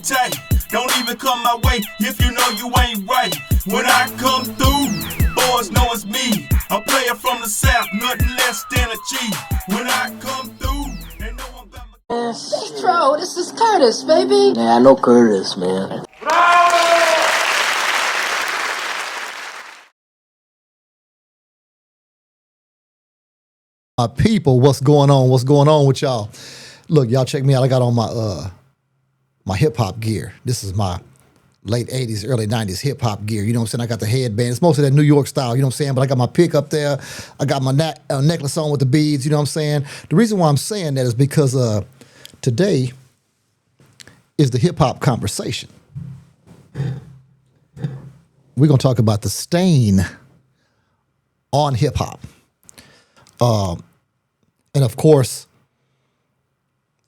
tight. Don't even come my way if you know you ain't right. When I come through, boys know it's me. A player from the South, nothing less than a chief. When I come through, they know I'm about my... Destro, this is Curtis, baby. Yeah, I know Curtis, man. People, what's going on? What's going on with y'all? Look, y'all check me out. I got on my hip hop gear. This is my late 80s, early 90s hip hop gear. You know what I'm saying? I got the headband. It's mostly that New York style, you know what I'm saying? But I got my pick up there. I got my necklace on with the beads, you know what I'm saying? The reason why I'm saying that is because today is the hip hop conversation. We're going to talk about the stain on hip hop. And of course,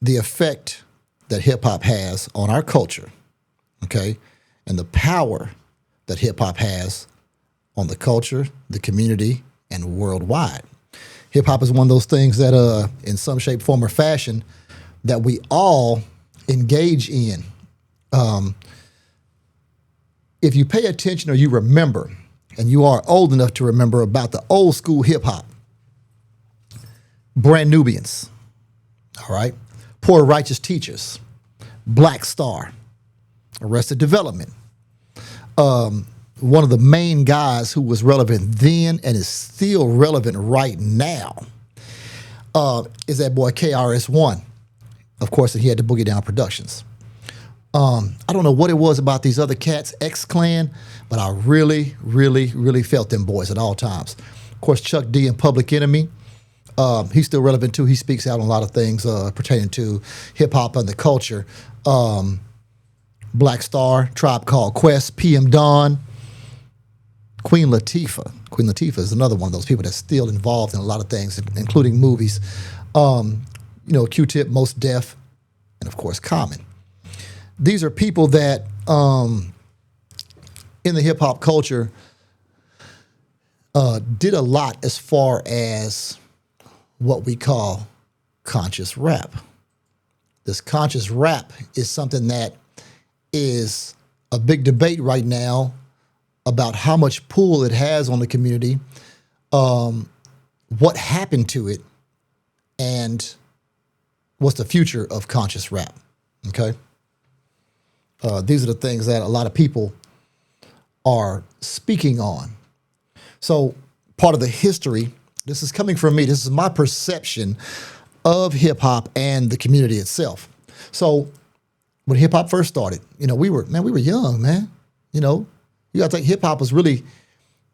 the effect that hip hop has on our culture, okay, and the power that hip hop has on the culture, the community, and worldwide. Hip hop is one of those things that, in some shape, form, or fashion, that we all engage in. If you pay attention or you remember, and you are old enough to remember about the old school hip hop, Brand Nubians, all right? Poor Righteous Teachers, Black Star, Arrested Development. One of the main guys who was relevant then and is still relevant right now is that boy KRS-One. Of course, and he had the Boogie Down Productions. I don't know what it was about these other cats, X-Clan, but I really, really, really felt them boys at all times. Of course, Chuck D and Public Enemy. He's still relevant too. He speaks out on a lot of things pertaining to hip hop and the culture. Black Star, Tribe Called Quest, PM Dawn, Queen Latifah. Queen Latifah is another one of those people that's still involved in a lot of things, including movies. Q-Tip, Most Def, and of course Common. These are people that in the hip hop culture did a lot as far as what we call conscious rap. This conscious rap is something that is a big debate right now about how much pull it has on the community, what happened to it, and what's the future of conscious rap, okay? These are the things that a lot of people are speaking on. So part of the history, this is coming from me. This is my perception of hip hop and the community itself. So when hip hop first started, we were young, man. You got to think hip hop was really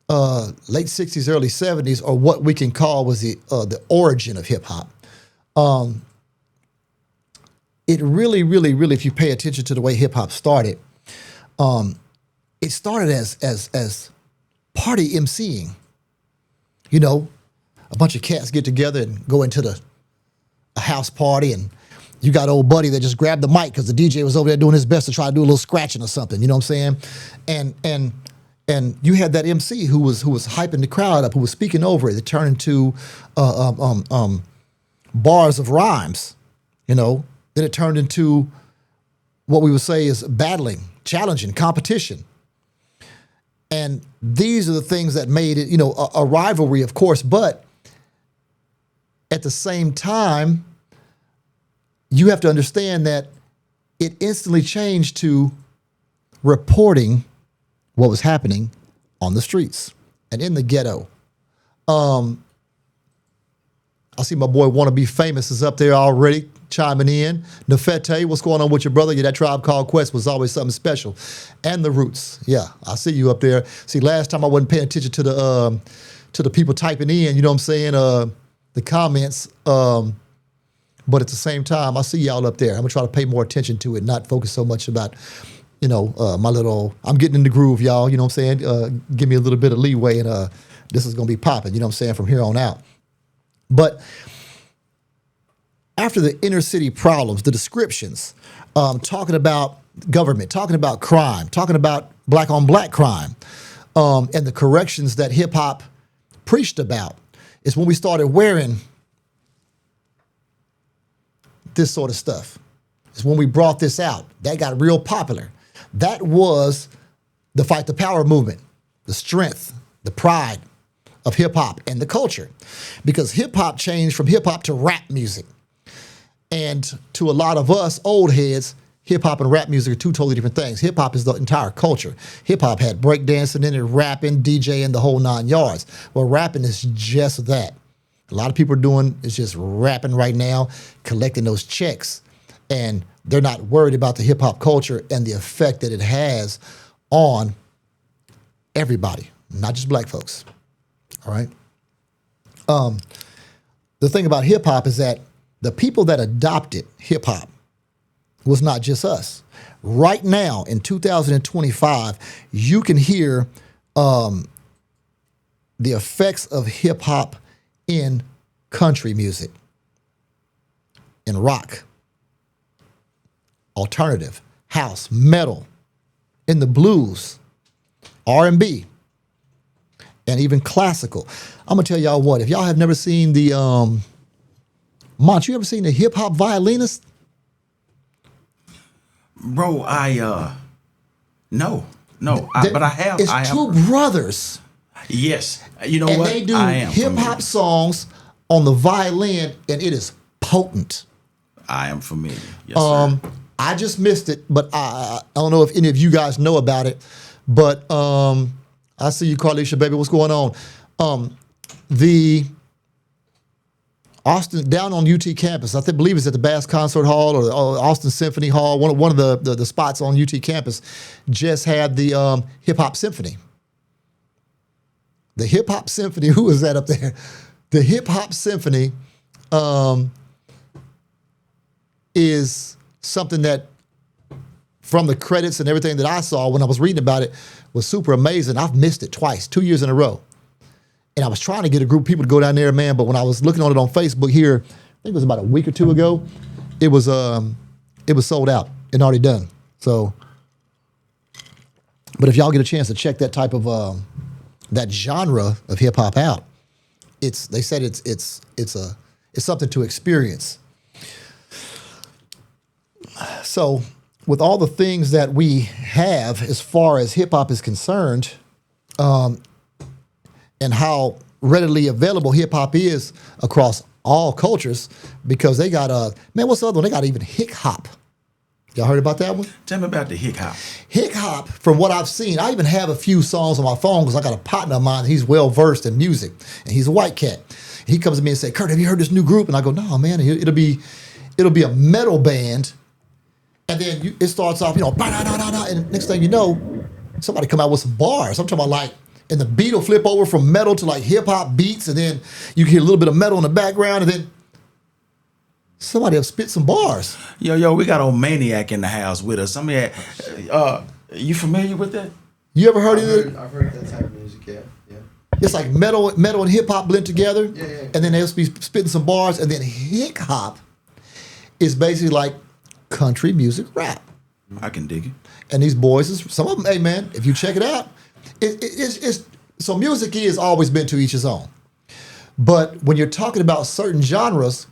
late 60s, early 70s, or what we can call was the origin of hip hop. It really, really, really, if you pay attention to the way hip hop started, it started as party emceeing. A bunch of cats get together and go into a house party, and you got old buddy that just grabbed the mic because the DJ was over there doing his best to try to do a little scratching or something. You know what I'm saying? And you had that MC who was hyping the crowd up, who was speaking over it. It turned into bars of rhymes. Then it turned into what we would say is battling, challenging, competition. And these are the things that made it, a rivalry, of course, but at the same time, you have to understand that it instantly changed to reporting what was happening on the streets and in the ghetto. I see my boy Wanna Be Famous is up there already chiming in. Nefete, what's going on with your brother? Yeah, that Tribe Called Quest was always something special. And the Roots. Yeah, I see you up there. See, last time I wasn't paying attention to the people typing in, you know what I'm saying? The comments. But at the same time, I see y'all up there. I'm gonna try to pay more attention to it, not focus so much about, my little, I'm getting in the groove, y'all, you know what I'm saying? Give me a little bit of leeway and this is gonna be popping, you know what I'm saying, from here on out. But after the inner city problems, the descriptions, talking about government, talking about crime, talking about black on black crime, and the corrections that hip hop preached about, is when we started wearing this sort of stuff. is when we brought this out. That got real popular. That was the Fight the Power movement, the strength, the pride of hip hop and the culture. Because hip hop changed from hip hop to rap music. And to a lot of us old heads, hip hop and rap music are two totally different things. Hip hop is the entire culture. Hip hop had breakdancing in it, rapping, DJing, the whole 9 yards. Well, rapping is just that. A lot of people are doing is just rapping right now, collecting those checks. And they're not worried about the hip hop culture and the effect that it has on everybody, not just black folks. All right. The thing about hip hop is that the people that adopted hip hop was not just us. Right now in 2025, you can hear the effects of hip hop in country music, in rock, alternative, house, metal, in the blues, R&B, and even classical. I'm gonna tell y'all what, if y'all have never seen the, Mont, you ever seen the hip hop violinist? Bro, no, but I have. It's I have. two brothers, Yes, you know and what? they do I am hip hop familiar. songs on the violin, and it is potent. I am familiar. Yes, sir. I just missed it, but I don't know if any of you guys know about it. But I see you, Carlisha, baby. What's going on? The Austin, down on UT campus, believe it's at the Bass Concert Hall or Austin Symphony Hall, one of the spots on UT campus, just had the Hip Hop Symphony. The Hip Hop Symphony, who is that up there? The Hip Hop Symphony is something that, from the credits and everything that I saw when I was reading about it, was super amazing. I've missed it twice, 2 years in a row. And I was trying to get a group of people to go down there, man, but when I was looking on it on Facebook here, I think it was about a week or two ago, it was sold out and already done. So, but if y'all get a chance to check that type of that genre of hip hop out, they said it's something to experience. So, with all the things that we have as far as hip hop is concerned, and how readily available hip hop is across all cultures, because they got what's the other one? They got even hick hop. Y'all heard about that one? Tell me about the hick hop. Hick hop, from what I've seen, I even have a few songs on my phone because I got a partner of mine. He's well versed in music, and he's a white cat. He comes to me and say, "Kurt, have you heard this new group?" And I go, "No, man. It'll be a metal band." And then it starts off, bah-da-da-da-da, and next thing you know, somebody come out with some bars. I'm talking about like, and the beat will flip over from metal to like hip hop beats, and then you can hear a little bit of metal in the background, and then somebody will spit some bars. Yo, we got old Maniac in the house with us. You familiar with that? You ever heard of it? I've heard that type of music, yeah. It's like metal and hip hop blend together, Yeah. and then they'll be spitting some bars, and then hick hop is basically like country music rap. I can dig it. And these boys, some of them, hey man, if you check it out, it's so music is always been to each his own. But when you're talking about certain genres,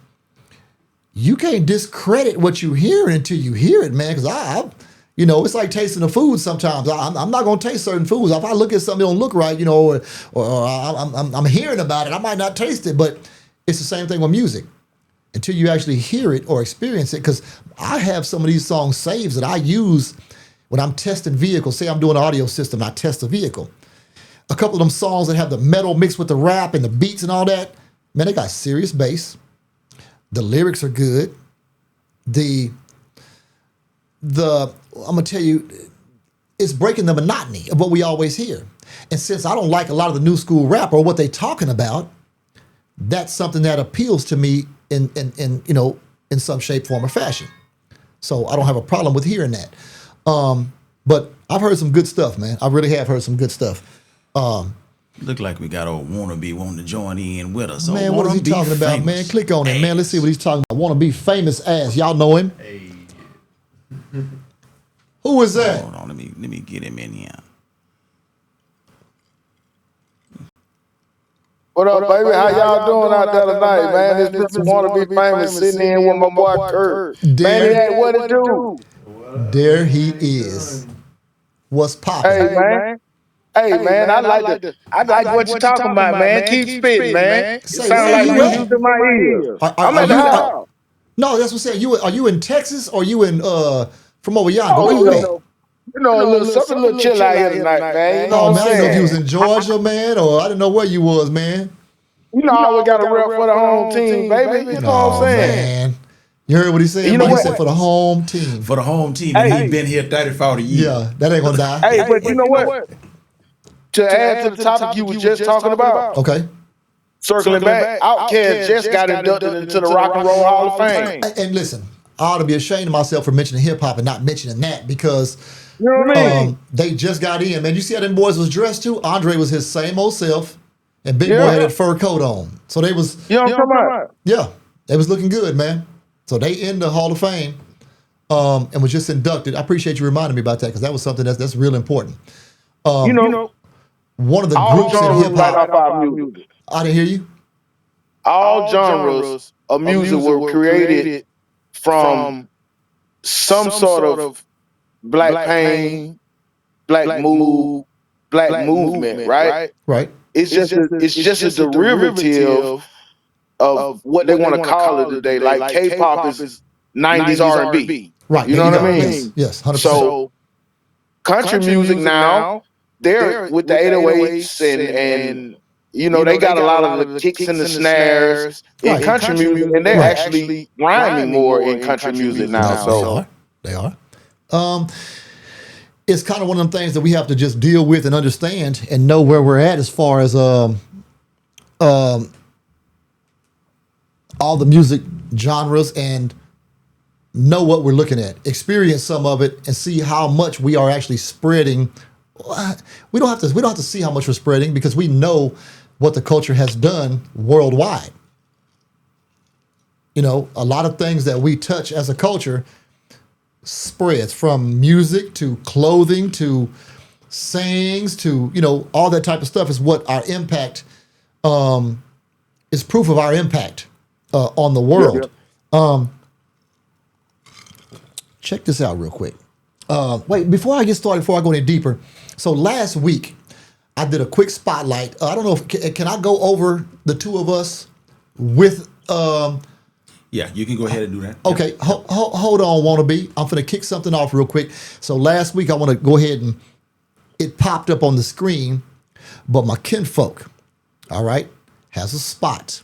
you can't discredit what you hear until you hear it, man. Because it's like tasting the food sometimes. I'm not going to taste certain foods. If I look at something that don't look right, or I'm hearing about it, I might not taste it. But it's the same thing with music. Until you actually hear it or experience it, because I have some of these songs saved that I use when I'm testing vehicles. Say I'm doing an audio system, I test a vehicle. A couple of them songs that have the metal mixed with the rap and the beats and all that, man, they got serious bass. The lyrics are good. I'm gonna tell you, it's breaking the monotony of what we always hear. And since I don't like a lot of the new school rap or what they're talking about, that's something that appeals to me in some shape, form, or fashion. So I don't have a problem with hearing that. But I've heard some good stuff, man. I really have heard some good stuff. Look like we got old Wannabe wanting to join in with us. Man, what is he talking about, man? Click on it, man. Let's see what he's talking about. Want to be famous ass. Y'all know him? Hey. Who is that? Hold on, let me get him in here. What up, baby? How y'all doing out there tonight, man? This Mr. Wanna Be Famous sitting in with my boy Kurt. Maniac, what it do? There he is. What's poppin'? Hey, man. Hey, man, I like what you talking about, man. Keep spitting, man. It Say, sounds where like you music at? to my ears. I'm Are at the you? house. No, that's what I'm saying. Are you in Texas or you in from over yonder? Oh, Where you you at? know, something a little chill out here tonight, man. You know Oh what man, I'm I didn't know if you was saying? in Georgia, man, or I didn't know where you was, man. You know, I always got a rep for the home team, baby. You know what I'm saying? Man. You heard what he said, You know man? He what? said for the home team. For the home team, and he been here 30, 40 years. Yeah, that ain't gonna die. Hey, but you know what? To add to the topic you was just talking about, Okay. circling back, Outkast just got inducted into the Rock and Roll Hall of Fame. And listen, I ought to be ashamed of myself for mentioning hip hop and not mentioning that because You know what I mean? they just got in, man. You see how them boys was dressed too? Andre was his same old self, and Big Boy Yeah. had that fur coat on. So they was, You know what I'm talking about? yeah, they was looking good, man. So they in the Hall of Fame, and was just inducted. I appreciate you reminding me about that because that was something that's real important. You know, One of the all groups in genres hip right hop. off our music. I didn't hear you. All genres of music were created from some sort of black pain, black mood, black movement, right? Right. It's just a derivative of what they want to call it today. Like K-pop is 90s R&B. Right. You there know what I go. mean? Yes. 100%. So country music now, they're with the 808s and you know, they got a lot of the kicks and the snares in Right. country music, and they're Right. actually rhyming more in country music now. So They are. It's kind of one of them things that we have to just deal with and understand and know where we're at as far as all the music genres and know what we're looking at, experience some of it, and see how much we are actually spreading. We don't have to see how much we're spreading because we know what the culture has done worldwide. You know, a lot of things that we touch as a culture spreads from music to clothing to sayings to, you know, all that type of stuff is what our impact is proof of our impact on the world. Check this out real quick. Wait, before I get started, before I go any deeper. So last week, I did a quick spotlight. I don't know if can I go over the two of us with. Yeah, you can go ahead and do that. Okay, hold on, Wannabe. I'm going to kick something off real quick. So last week, I want to go ahead and it popped up on the screen, but my kinfolk, all right, has a spot.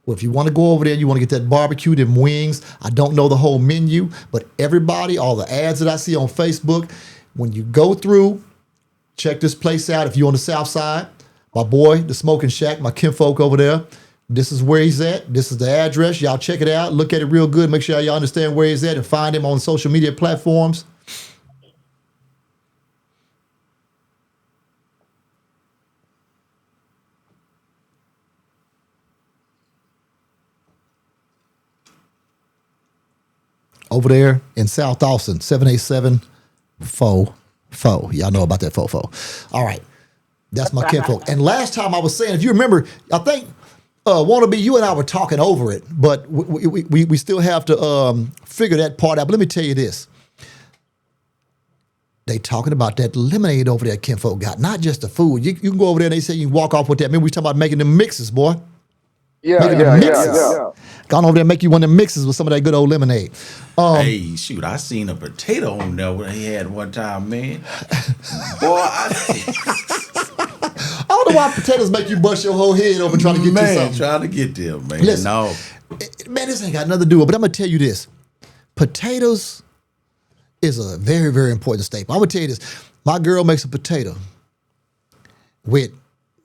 Well, if you want to go over there, you want to get that barbecue, them wings. I don't know the whole menu, but everybody, all the ads that I see on Facebook, when you go through, check this place out. If you're on the south side, my boy, the Smoking Shack, my kinfolk over there, this is where he's at. This is the address. Y'all check it out. Look at it real good. Make sure y'all understand where he's at and find him on social media platforms. Over there in South Austin, 787-4-4. Y'all know about that 4-4. All right. That's my kinfolk. And last time I was saying, if you remember, I think Wannabe, you and I were talking over it, but we still have to figure that part out. But let me tell you this. They talking about that lemonade over there kinfolk got, not just the food. You can go over there and they say you can walk off with that. Remember we talking about making them mixes, boy. Yeah. Gone over there and make you one of them mixes with some of that good old lemonade. Hey, shoot, I seen a potato on there what he had one time, man. Boy, I don't know why potatoes make you bust your whole head over trying to get you something. trying to get there, man. Listen, No. Man, this ain't got nothing to do with it, but I'm going to tell you this. Potatoes is a very, very important staple. I'm going to tell you this. My girl makes a potato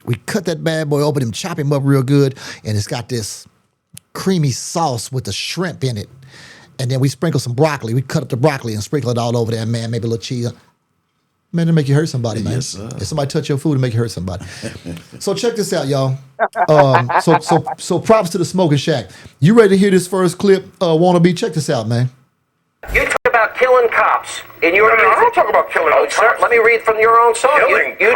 we cut that bad boy open and chop him up real good, and it's got this creamy sauce with the shrimp in it. And then we sprinkle some broccoli. We cut up the broccoli and sprinkle it all over there, man. Maybe a little cheese. Man, it'll make you hurt somebody, man. Yes, sir. If somebody touch your food, it'll make you hurt somebody. So check this out, y'all. So props to the Smoking Shack. You ready to hear this first clip? Wannabe, check this out, man. You talk about killing cops in your music. I don't talk about killing sir, cops. let me read from your own song. You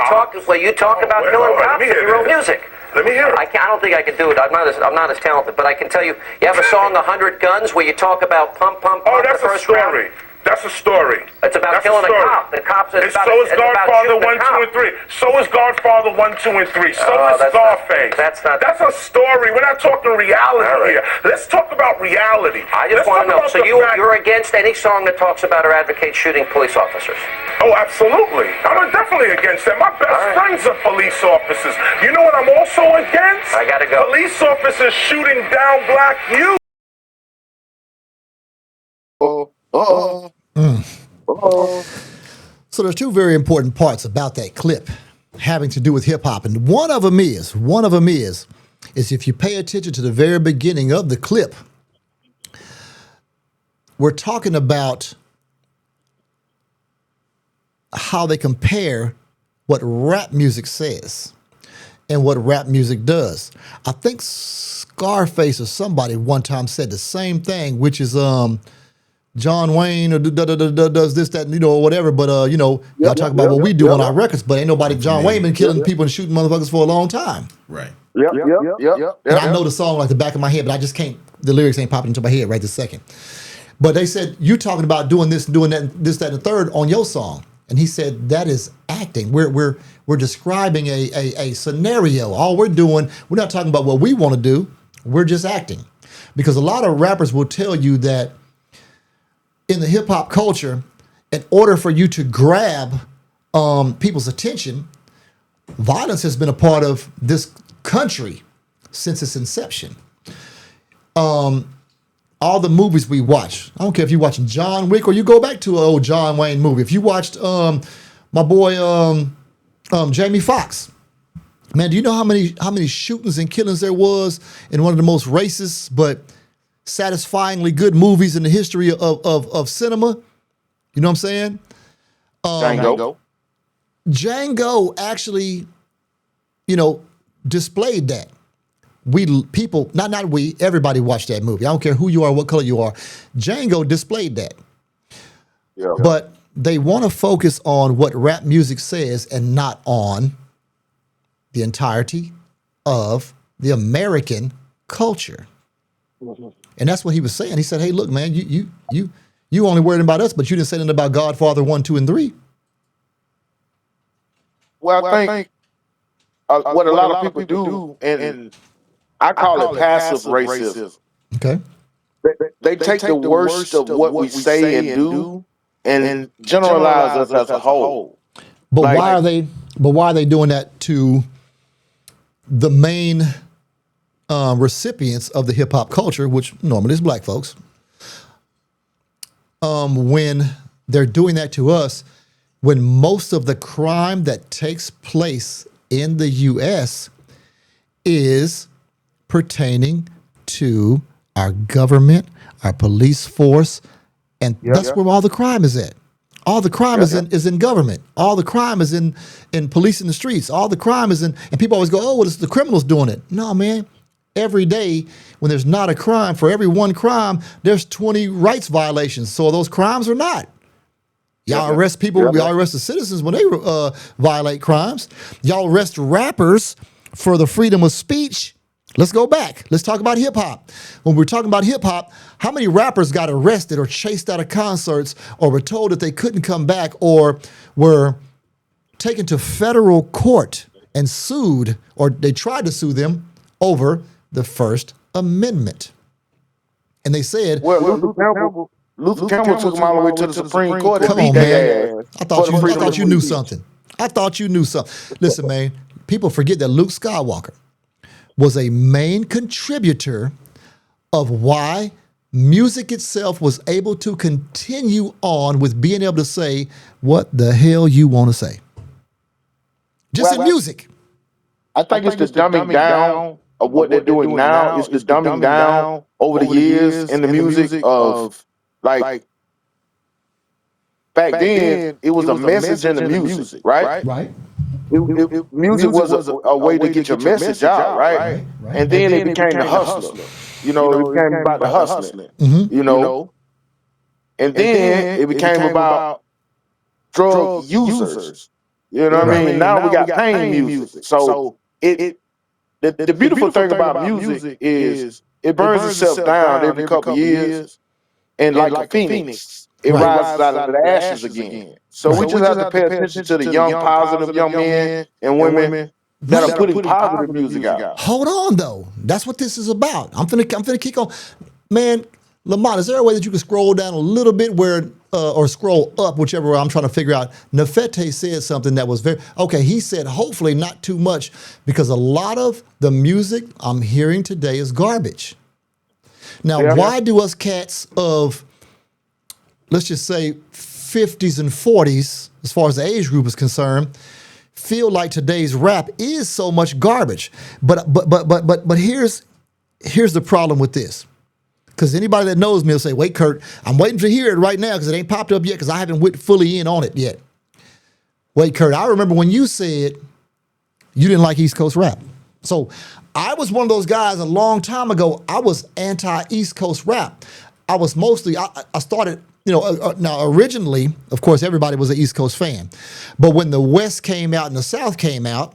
talk about killing cops in your own music. Let me hear it. I don't think I can do it. I'm not as talented, but I can tell you. You have a song, 100 Guns, where you talk about pump, pump, pump. Oh, that's the a first story. round. That's a story. It's about killing a cop. The cops. And so is Godfather 1, 2, and 3. So is Godfather 1, 2, and 3. So is Scarface. That's not. That's a story. We're not talking reality here. Let's talk about reality. I just want to know. So you're against any song that talks about or advocates shooting police officers? Oh, absolutely. I'm definitely against that. My best friends are police officers. You know what I'm also against? I gotta go. Police officers shooting down black youth. So there's two very important parts about that clip having to do with hip hop, and one of them is if you pay attention to the very beginning of the clip, we're talking about how they compare what rap music says and what rap music does. I think Scarface or somebody one time said the same thing, which is John Wayne or does this, that, or whatever. But y'all talk about what we do on our records, but ain't nobody John Wayne been killing people and shooting motherfuckers for a long time. Right. Yep. And I know the song like the back of my head, but I just can't. The lyrics ain't popping into my head right this second. But they said you talking about doing this, doing that, this, that, and the third on your song, and he said that is acting. We're describing a scenario. All we're doing, we're not talking about what we want to do. We're just acting, because a lot of rappers will tell you that in the hip hop culture, in order for you to grab people's attention, violence has been a part of this country since its inception. All the movies we watch, I don't care if you're watching John Wick or you go back to an old John Wayne movie. If you watched my boy Jamie Foxx, man, do you know how many shootings and killings there was in one of the most racist but satisfyingly good movies in the history of cinema? You know what I'm saying? Django actually, displayed that. Everybody watched that movie. I don't care who you are, what color you are. Django displayed that. Yeah. But they want to focus on what rap music says and not on the entirety of the American culture. Mm-hmm. And that's what he was saying. He said, hey, look, man, you only worried about us, but you didn't say anything about Godfather 1, 2, and 3. Well, I think what a lot of people do, and I call it passive racism. Okay. They take the worst of what we say and do and generalize us as a whole. But why are they doing that to the main recipients of the hip hop culture, which normally is black folks? When they're doing that to us, when most of the crime that takes place in the U.S. is pertaining to our government, our police force, and that's where all the crime is at. All the crime is in government. All the crime is in police in the streets. All the crime is in, and people always go, oh, well, it's the criminals doing it. No, man. Every day when there's not a crime, for every one crime, there's 20 rights violations. So are those crimes or not? Y'all arrest people, y'all arrest the citizens when they violate crimes. Y'all arrest rappers for the freedom of speech. Let's go back. Let's talk about hip hop. When we're talking about hip hop, how many rappers got arrested or chased out of concerts or were told that they couldn't come back or were taken to federal court and sued, or they tried to sue them over the First Amendment? And they said, Luther Campbell took him all the way to the Supreme Court. Come on, man. I thought you knew something. I thought you knew something. Listen, man, people forget that Luke Skywalker was a main contributor of why music itself was able to continue on with being able to say what the hell you want to say. Just in music. I think it's the dumbing down of what they're doing now. It's the dumbing down over the years in the music of, like, back then, it was a message in the music, right? Right. Music was a way to get your message out, right? And then it became the hustler. It became about the hustling, And then it became about drug users. You know what I mean? Now we got pain music. So it the beautiful thing about music is it burns itself down every couple of years, and like a phoenix, it rises out of the ashes again. So we just have to pay attention to the young, positive young men and women that are putting positive music out. Hold on, though. That's what this is about. I'm finna kick on. Man, Lamont, is there a way that you can scroll down a little bit where, or scroll up, whichever way I'm trying to figure out? Nefete said something that was okay, he said hopefully not too much, because a lot of the music I'm hearing today is garbage. Now, why do us cats of, let's just say, 50s and 40s, as far as the age group is concerned, feel like today's rap is so much garbage? But here's the problem with this. Because anybody that knows me will say, wait, Kurt, I'm waiting to hear it right now because it ain't popped up yet because I haven't went fully in on it yet. Wait, Kurt, I remember when you said you didn't like East Coast rap. So I was one of those guys a long time ago. I was anti-East Coast rap. I was mostly, I started, now originally, of course, everybody was an East Coast fan. But when the West came out and the South came out,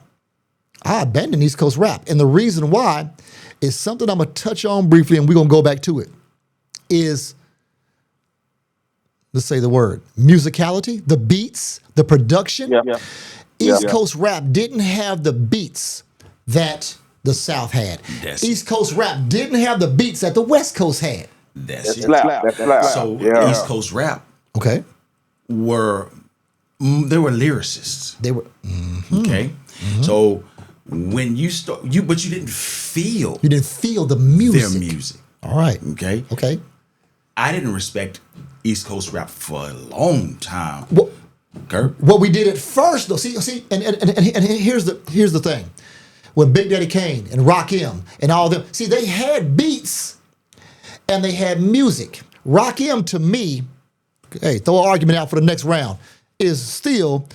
I abandoned East Coast rap. And the reason why is something I'm going to touch on briefly, and we're going to go back to it, is, let's say the word, musicality, the beats, the production. East Coast rap didn't have the beats that the South had. East Coast rap didn't have the beats that the West Coast had. That's it. That's loud. So East Coast rap Okay. they were lyricists. They were. Okay. So when you start, but you didn't feel You didn't feel the music. their music. All right. Okay. Okay. I didn't respect East Coast rap for a long time. What, Kurt? what we did at first, though, see, and here's the thing. When Big Daddy Kane and Rakim and all of them, see, they had beats and they had music. Rakim, to me, hey, throw an argument out for the next round, is still,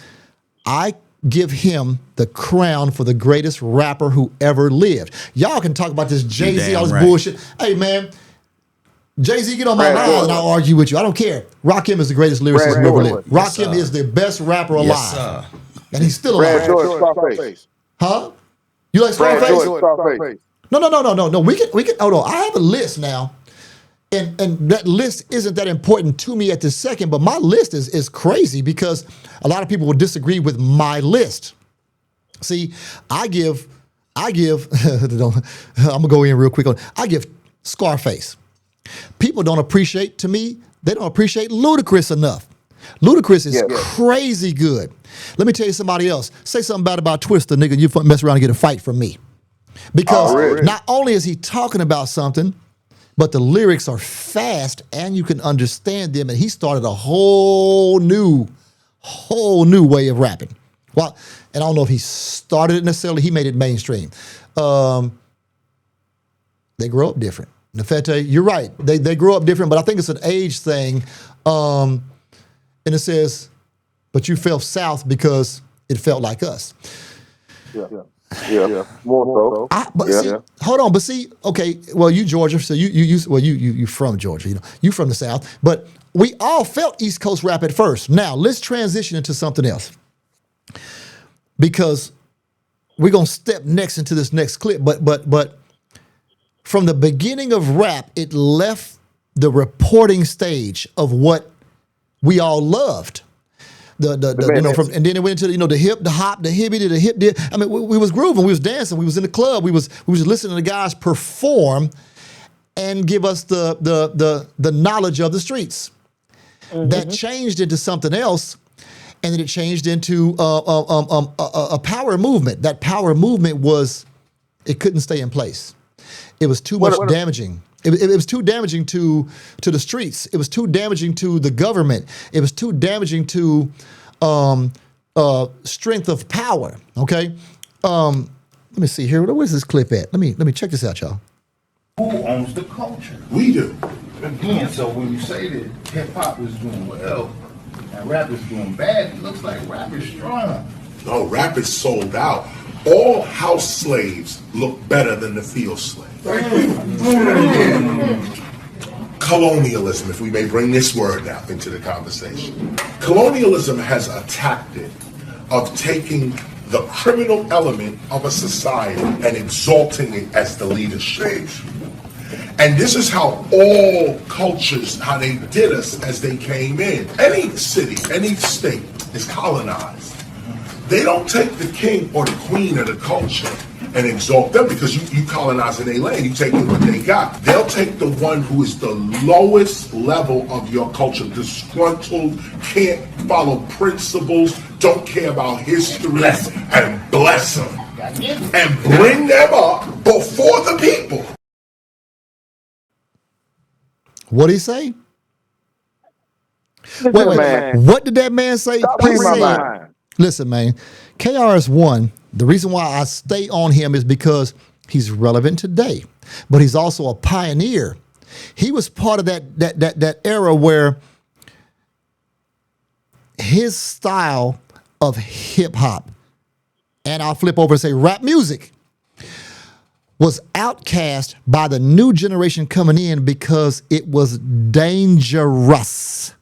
I give him the crown for the greatest rapper who ever lived. Y'all can talk about this Jay-Z, all this bullshit. Hey, man, Jay-Z, get on my line and I'll argue with you. I don't care. Rakim is the greatest lyricist who ever lived. Rakim is the best rapper alive. Yes, sir. And he's still alive. Brad George, Scarface. Huh? You like Brad Scarface? George, Scarface. No. We can. Hold on. I have a list now, and that list isn't that important to me at this second. But my list is crazy because a lot of people will disagree with my list. See, I give. I'm gonna go in real quick on. I give Scarface. People don't appreciate. To me, they don't appreciate Ludacris enough. Ludacris is crazy good. Let me tell you somebody else. Say something bad about Twista, nigga. You mess around and get a fight from me. Because not only is he talking about something, but the lyrics are fast and you can understand them. And he started a whole new way of rapping. Well, and I don't know if he started it necessarily. He made it mainstream. They grow up different. Nefete, you're right. They grow up different, but I think it's an age thing. And it says, but you felt South because it felt like us. Yeah. More so. Hold on, but see, okay, well, you Georgia, so you from Georgia, you from the South, but we all felt East Coast rap at first. Now let's transition into something else, because we're gonna step next into this next clip. But from the beginning of rap, it left the reporting stage of what we all loved. And then it went into the hip, the hop, the hibbity, the hip. I mean, we was grooving, we was dancing, we was in the club, we was listening to guys perform and give us the knowledge of the streets. That changed into something else, and then it changed into a power movement. That power movement it couldn't stay in place. It was too much damaging. It was too damaging to the streets. It was too damaging to the government. It was too damaging to strength of power. Okay, let me see here. Where's this clip at? Let me check this out, y'all. Who owns the culture? We do. Again, so when you say that hip hop is doing well and rap is doing bad, it looks like rap is strong. No, rap is sold out. All house slaves look better than the field slave. Colonialism, if we may bring this word now into the conversation. Colonialism has a tactic of taking the criminal element of a society and exalting it as the leadership. And this is how all cultures, how they did us as they came in. Any city, any state is colonized. They don't take the king or the queen of the culture and exalt them because you colonizing their land. You taking what they got. They'll take the one who is the lowest level of your culture, disgruntled, can't follow principles, don't care about history, and bless them. And bring them up before the people. What'd he say? Listen, man. What did that man say? Stop He reading my said, mind. listen, man, KRS-One, the reason why I stay on him is because he's relevant today, but he's also a pioneer. He was part of that era where his style of hip hop, and I'll flip over and say rap music, was outcast by the new generation coming in because it was dangerous.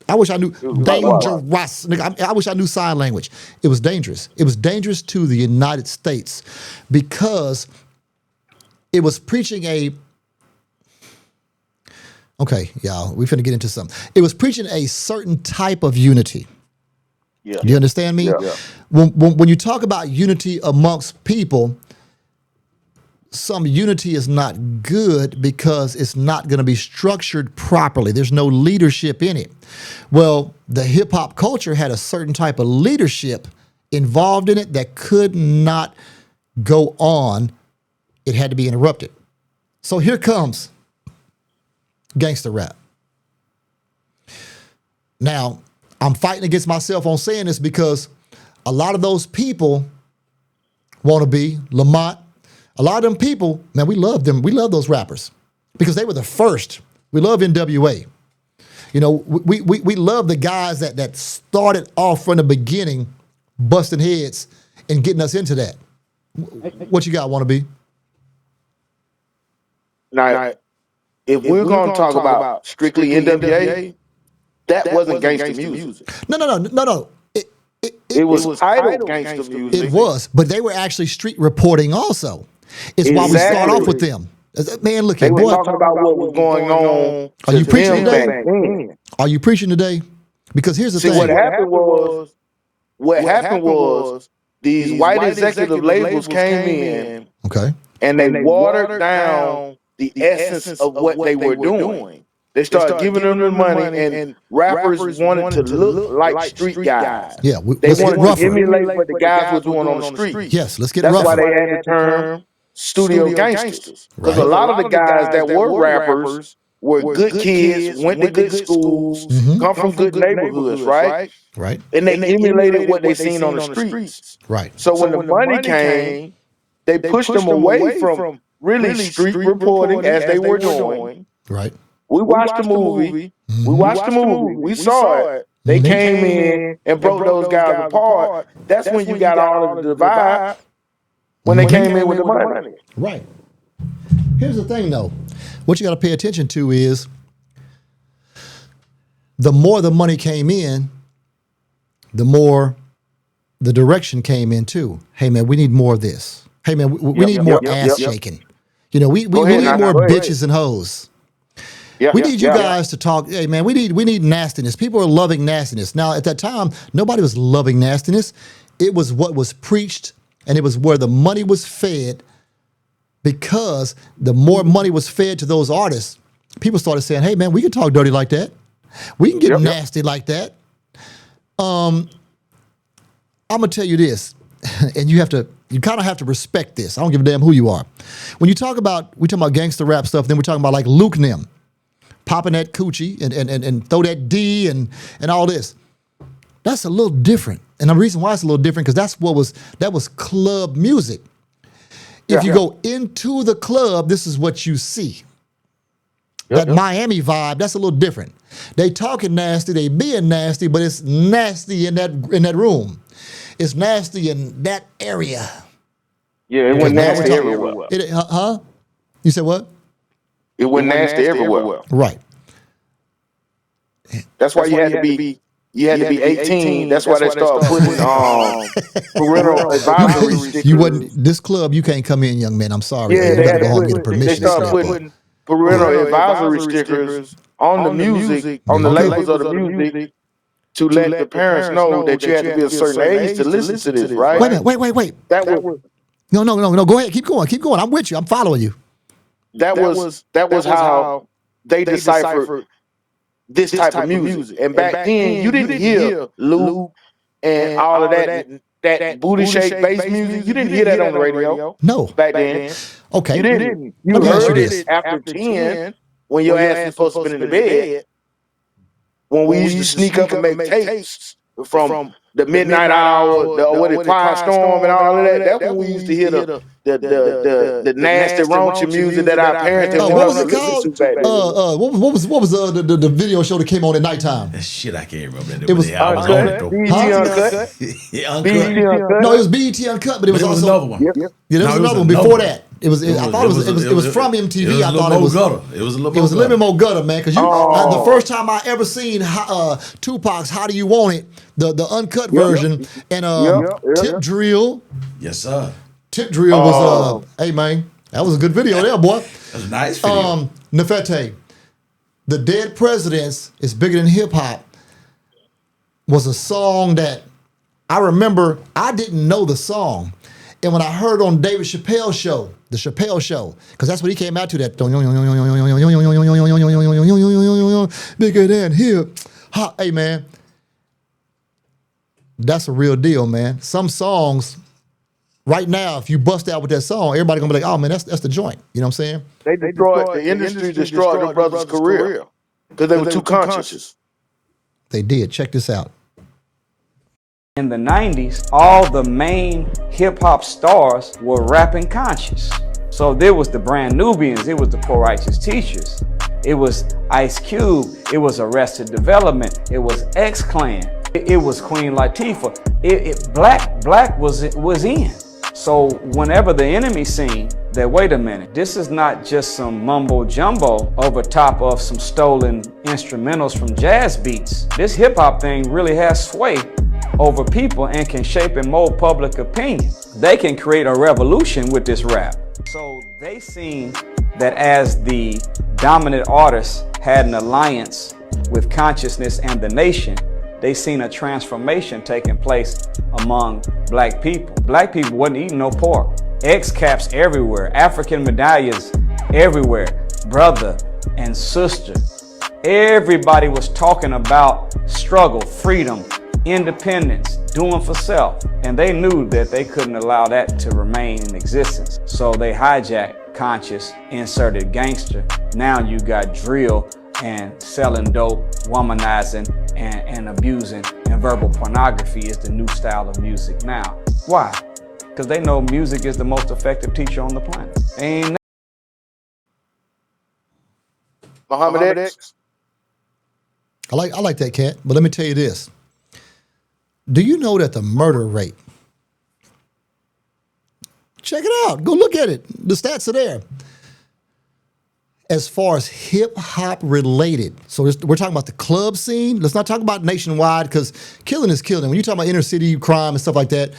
I wish I knew dangerous. I wish I knew sign language. It was dangerous. It was dangerous to the United States because it was preaching okay, y'all, we finna get into something. It was preaching a certain type of unity. Yeah. You understand me? Yeah. When you talk about unity amongst people, some unity is not good because it's not going to be structured properly. There's no leadership in it. Well, the hip hop culture had a certain type of leadership involved in it that could not go on. It had to be interrupted. So here comes gangster rap. Now, I'm fighting against myself on saying this because a lot of those people want to be Lamont. A lot of them people, man, we love them. We love those rappers because they were the first. We love NWA. You know, we love the guys that started off from the beginning, busting heads and getting us into that. What you got, wanna be? Now, if we're going to talk about strictly NWA, that wasn't gangster music. No. It was idle gangster music. It was, but they were actually street reporting also. It's why we start off with them. Man, look They here, were boy. talking about what was going on. Are you to preaching them today? back then. Are you preaching today? Because here's the See, thing. what happened was these white executive labels came in, Okay. and they watered down the essence of what they were doing. They started giving them the money, and rappers wanted to look like street guys. Yeah, They let's get wanted rougher. to emulate what the guys were doing on the street. Yes, let's get That's rougher. why they had the term studio gangsters. Because a lot of the guys that were rappers were good kids, went to good schools, come from good neighborhoods, right? Right. And they emulated what they seen on the streets. Right. So when the money came, they pushed them away from really street reporting as they were doing. Right. We watched the movie. We watched the movie. We saw it. They came in and broke those guys apart. That's when you got all of the divide when they came in with the money. Right. Here's the thing, though. What you got to pay attention to is the more the money came in, the more the direction came in too. Hey, man, we need more of this. Hey, man, we need more ass shaking. You know, we need more bitches and hoes. We need you guys to talk. Hey, man, we need nastiness. People are loving nastiness. Now, at that time, nobody was loving nastiness. It was what was preached, and it was where the money was fed. Because the more money was fed to those artists, people started saying, hey, man, we can talk dirty like that. We can get nasty like that. I'm going to tell you this, and you kind of have to respect this. I don't give a damn who you are. When we talk about gangster rap stuff, then we're talking about like Luke Nim, popping that coochie and throw that D and all this. That's a little different. And the reason why it's a little different, because that was club music. If you go into the club, this is what you see. That Miami vibe, that's a little different. They talking nasty, they being nasty, but it's nasty in that room. It's nasty in that area. Yeah, it went nasty everywhere. You said what? It went nasty everywhere. Right. That's why you had to be you had to be 18. That's why they started putting parental advisory stickers. You wasn't this club. You can't come in, young man. I'm sorry. Yeah, You gotta go home and get a permission. they started putting parental advisory stickers on the music, on the labels of the music, to let the parents know that you had to be a certain age to listen to this, right? Wait a minute. Wait. That was No. Go ahead. Keep going. I'm with you. I'm following you. that was how they deciphered this type of music. And back then, you didn't hear Luke and all of that booty shake bass music. You didn't hear that on the radio. No. Back then. Okay. You didn't. You Let me ask you heard this. it after 10 when your ass was supposed to be in the bed. When we used to sneak up and make tapes from the midnight hour, the Quiet Storm and all of that. That's when we used to hear the nasty raunchy music that our parents didn't What want was us it to listen called? to back then. What was the video show that came on at nighttime? That shit, I can't remember that. It was I was on it though. BET Uncut. Yeah, Uncut. BET Uncut. No, it was BET Uncut, but it was There was also another one. Yep. Yeah, there was No, it was another one another before one. that. It was from MTV. It was I a thought little it was more gutter. It was a little It was a little bit more gutter, man. Because Oh. the first time I ever seen Tupac's "How Do You Want It," the uncut version, and Tip Drill. Yes, sir. Tip Drill was hey man, that was a good video there, boy. That was a nice video. Nefete, "The Dead Presidents Is Bigger Than Hip Hop" was a song that I remember. I didn't know the song, and when I heard on David Chappelle's show, the Chappelle Show, because that's what he came out to, that bigger than hip hop. Hey man, that's a real deal, man. Some songs right now, if you bust out with that song, everybody gonna be like, "Oh man, that's the joint." You know what I'm saying? The industry destroyed the brothers' career because they were too conscious. They did. Check this out. In the 90s, all the main hip-hop stars were rapping conscious. So there was the Brand Nubians, it was the Poor Righteous Teachers, it was Ice Cube, it was Arrested Development, it was X-Clan, it was Queen Latifah. Black was in. So whenever the enemy seen that, wait a minute, this is not just some mumbo jumbo over top of some stolen instrumentals from jazz beats. This hip-hop thing really has sway over people and can shape and mold public opinion. They can create a revolution with this rap. So they seen that as the dominant artists had an alliance with consciousness and the nation, they seen a transformation taking place among black people. Black people wasn't eating no pork. X caps everywhere, African medallions everywhere, brother and sister. Everybody was talking about struggle, freedom, independence, doing for self, and they knew that they couldn't allow that to remain in existence. So they hijacked conscious, inserted gangster. Now you got drill and selling dope, womanizing and abusing, and verbal pornography is the new style of music now. Why? Because they know music is the most effective teacher on the planet. Ain't Muhammad X. I like that, cat. But let me tell you this. Do you know that the murder rate, check it out, go look at it, the stats are there, as far as hip-hop related, so we're talking about the club scene, let's not talk about nationwide, because killing is killing. When you talk about inner city crime and stuff like that,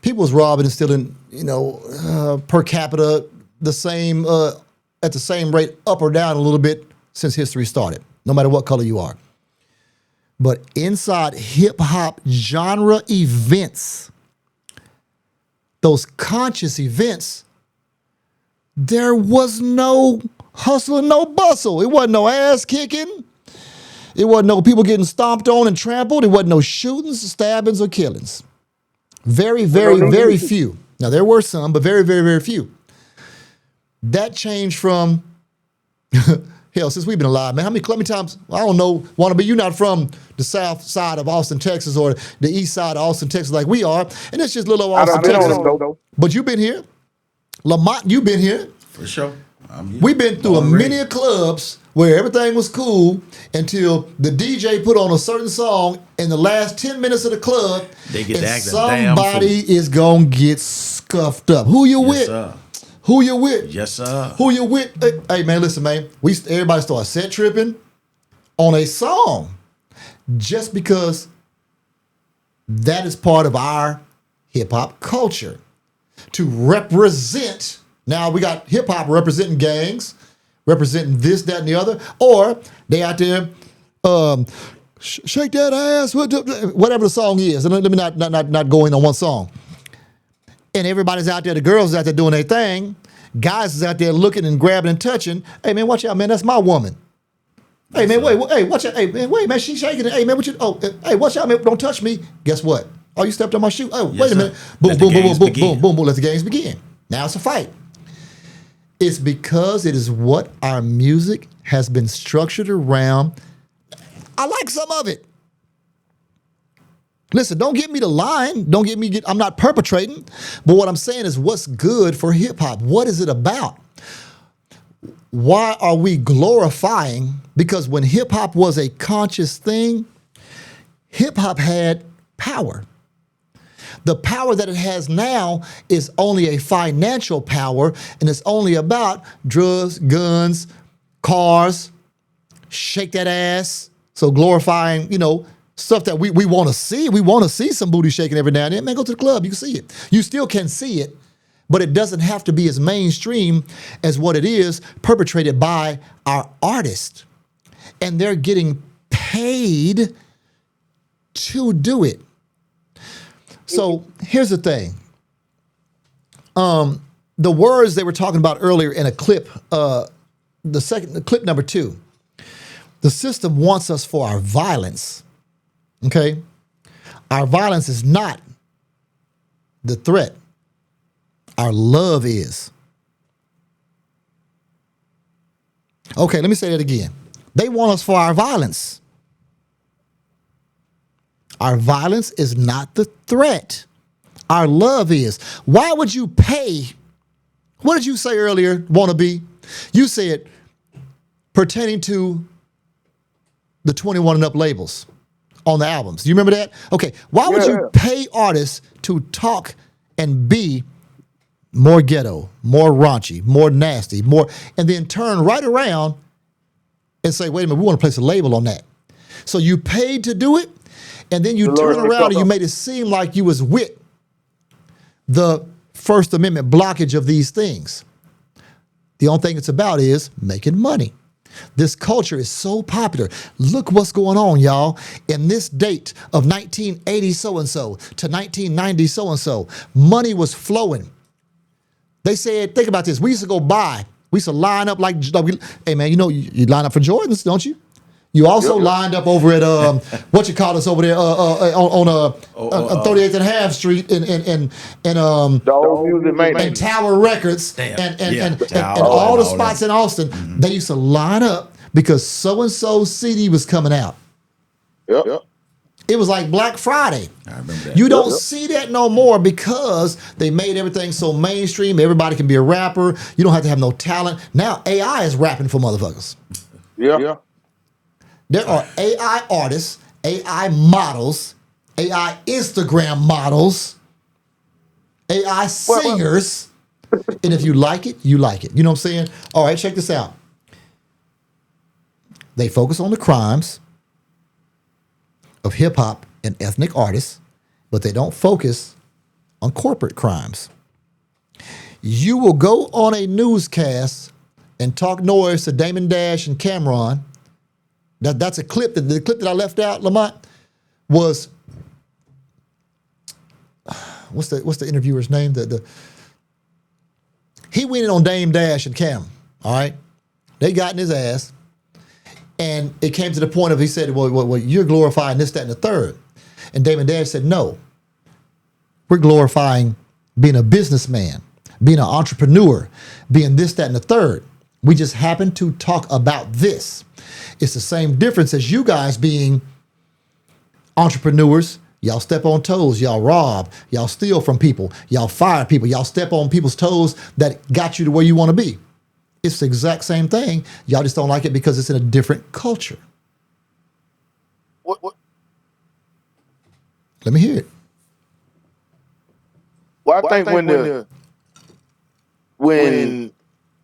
people was robbing and stealing, per capita, the same, at the same rate, up or down a little bit since history started, no matter what color you are. But inside hip-hop genre events, those conscious events, there was no hustle and no bustle. It wasn't no ass kicking. It wasn't no people getting stomped on and trampled. It wasn't no shootings, stabbings, or killings. Very, very, very few. Now, there were some, but very, very, very few. That changed from... Hell, since we've been alive, man, how many times, I don't know, Wannabe, you're not from the south side of Austin, Texas, or the east side of Austin, Texas, like we are, and it's just little old Austin, Texas. But you've been here. Lamont, you've been here. For sure. We've been through many clubs where everything was cool until the DJ put on a certain song in the last 10 minutes of the club, they get and somebody is going to get scuffed up. Who you with? Sir. Who you with? Yes, sir. Who you with? Hey, man, listen, man. Everybody started set tripping on a song just because That is part of our hip hop culture to represent. Now we got hip hop representing gangs, representing this, that, and the other, or they out there, shake that ass, whatever the song is. And let me not go in on one song. And everybody's out there, the girls out there doing their thing. Guys is out there looking and grabbing and touching. Hey man, watch out, man. That's my woman. Hey man, wait, hey, watch out. Hey man, wait, man, she's shaking it. Hey man, hey, watch out, man. Don't touch me. Guess what? Oh, you stepped on my shoe. Oh, wait a minute. Boom, boom, boom, boom, boom, boom, boom. Let the games begin. Now it's a fight. It's because it is what our music has been structured around. I like some of it. Listen, don't get me the line. I'm not perpetrating. But what I'm saying is what's good for hip hop. What is it about? Why are we glorifying? Because when hip hop was a conscious thing, hip hop had power. The power that it has now is only a financial power, and it's only about drugs, guns, cars, shake that ass. So glorifying, stuff that we want to see. We want to see some booty shaking every now and then. Man, go to the club. You can see it. You still can see it, but it doesn't have to be as mainstream as what it is perpetrated by our artists. And they're getting paid to do it. So here's the thing. The words they were talking about earlier in a clip, the clip number 2, the system wants us for our violence. Okay? Our violence is not the threat. Our love is. Okay, let me say that again. They want us for our violence. Our violence is not the threat. Our love is. Why would you pay? What did you say earlier, wannabe? You said pertaining to the 21 and up labels on the albums. Do you remember that? Okay. Why would you pay artists to talk and be more ghetto, more raunchy, more nasty, and then turn right around and say, wait a minute, we want to place a label on that. So you paid to do it, and then you turn around and you made it seem like you was with the First Amendment blockage of these things. The only thing it's about is making money. This culture is so popular. Look what's going on, y'all. In this date of 1980 so-and-so to 1990 so-and-so, money was flowing. They said, think about this. We used to go buy. We used to line up like hey man, you line up for Jordans, don't you? You also lined up over at what you call us over there on 38th and Half Street and Tower Records and all the spots in Austin. Mm-hmm. They used to line up because so and so CD was coming out. Yep. It was like Black Friday. I remember that. You don't see that no more because they made everything so mainstream. Everybody can be a rapper. You don't have to have no talent. Now AI is rapping for motherfuckers. Yeah. There are AI artists, AI models, AI Instagram models, AI singers, and if you like it, you like it. You know what I'm saying? All right, check this out. They focus on the crimes of hip-hop and ethnic artists, but they don't focus on corporate crimes. You will go on a newscast and talk noise to Damon Dash and Cameron. That's a clip. The clip that I left out, Lamont, was what's the interviewer's name? He went in on Dame Dash and Cam. All right, they got in his ass, and it came to the point of he said, "Well, you're glorifying this, that, and the third." And Damon Dash said, "No, we're glorifying being a businessman, being an entrepreneur, being this, that, and the third. We just happen to talk about this." It's the same difference as you guys being entrepreneurs. Y'all step on toes, y'all rob, y'all steal from people, y'all fire people, y'all step on people's toes that got you to where you want to be. It's the exact same thing. Y'all just don't like it because it's in a different culture. What? Let me hear it. Well, I think when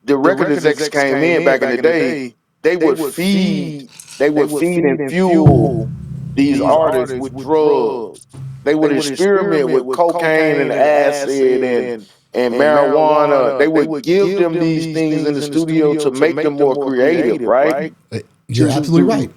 the record execs came in back in the day, they would feed and fuel these artists with drugs. they would experiment with cocaine and acid and marijuana. They would give them these things in the studio to make them more creative, right? You're absolutely right.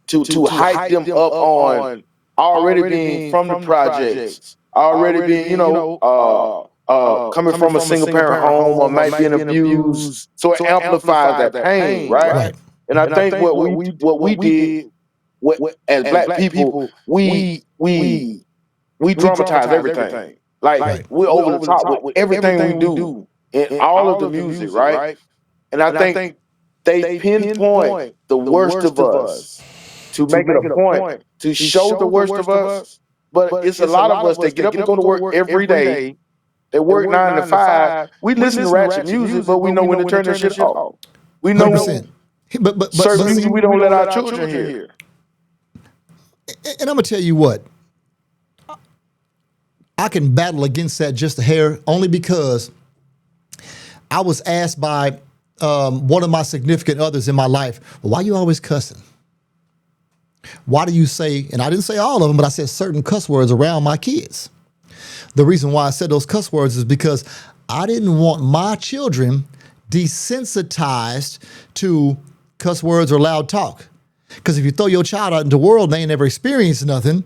To hype them up on already being from the projects, already being, coming from a single parent home or might be abused. So it amplifies that pain, right? And I think what we did as black people, we dramatize everything. Like we're over the top with everything we do in all of the music, right? And I think they pinpoint the worst of us to make it a point to show the worst of us. But it's a lot of us that get up and go to work every day. They work 9 to 5. We listen to ratchet music, but we know when to turn this shit off. We know 100%. But certain music we don't let our children hear. And I'm gonna tell you what, I can battle against that just a hair, only because I was asked by one of my significant others in my life, well, why you always cussing? Why do you say, and I didn't say all of them, but I said certain cuss words around my kids. The reason why I said those cuss words is because I didn't want my children desensitized to cuss words or loud talk. Because if you throw your child out into the world and they ain't never experienced nothing,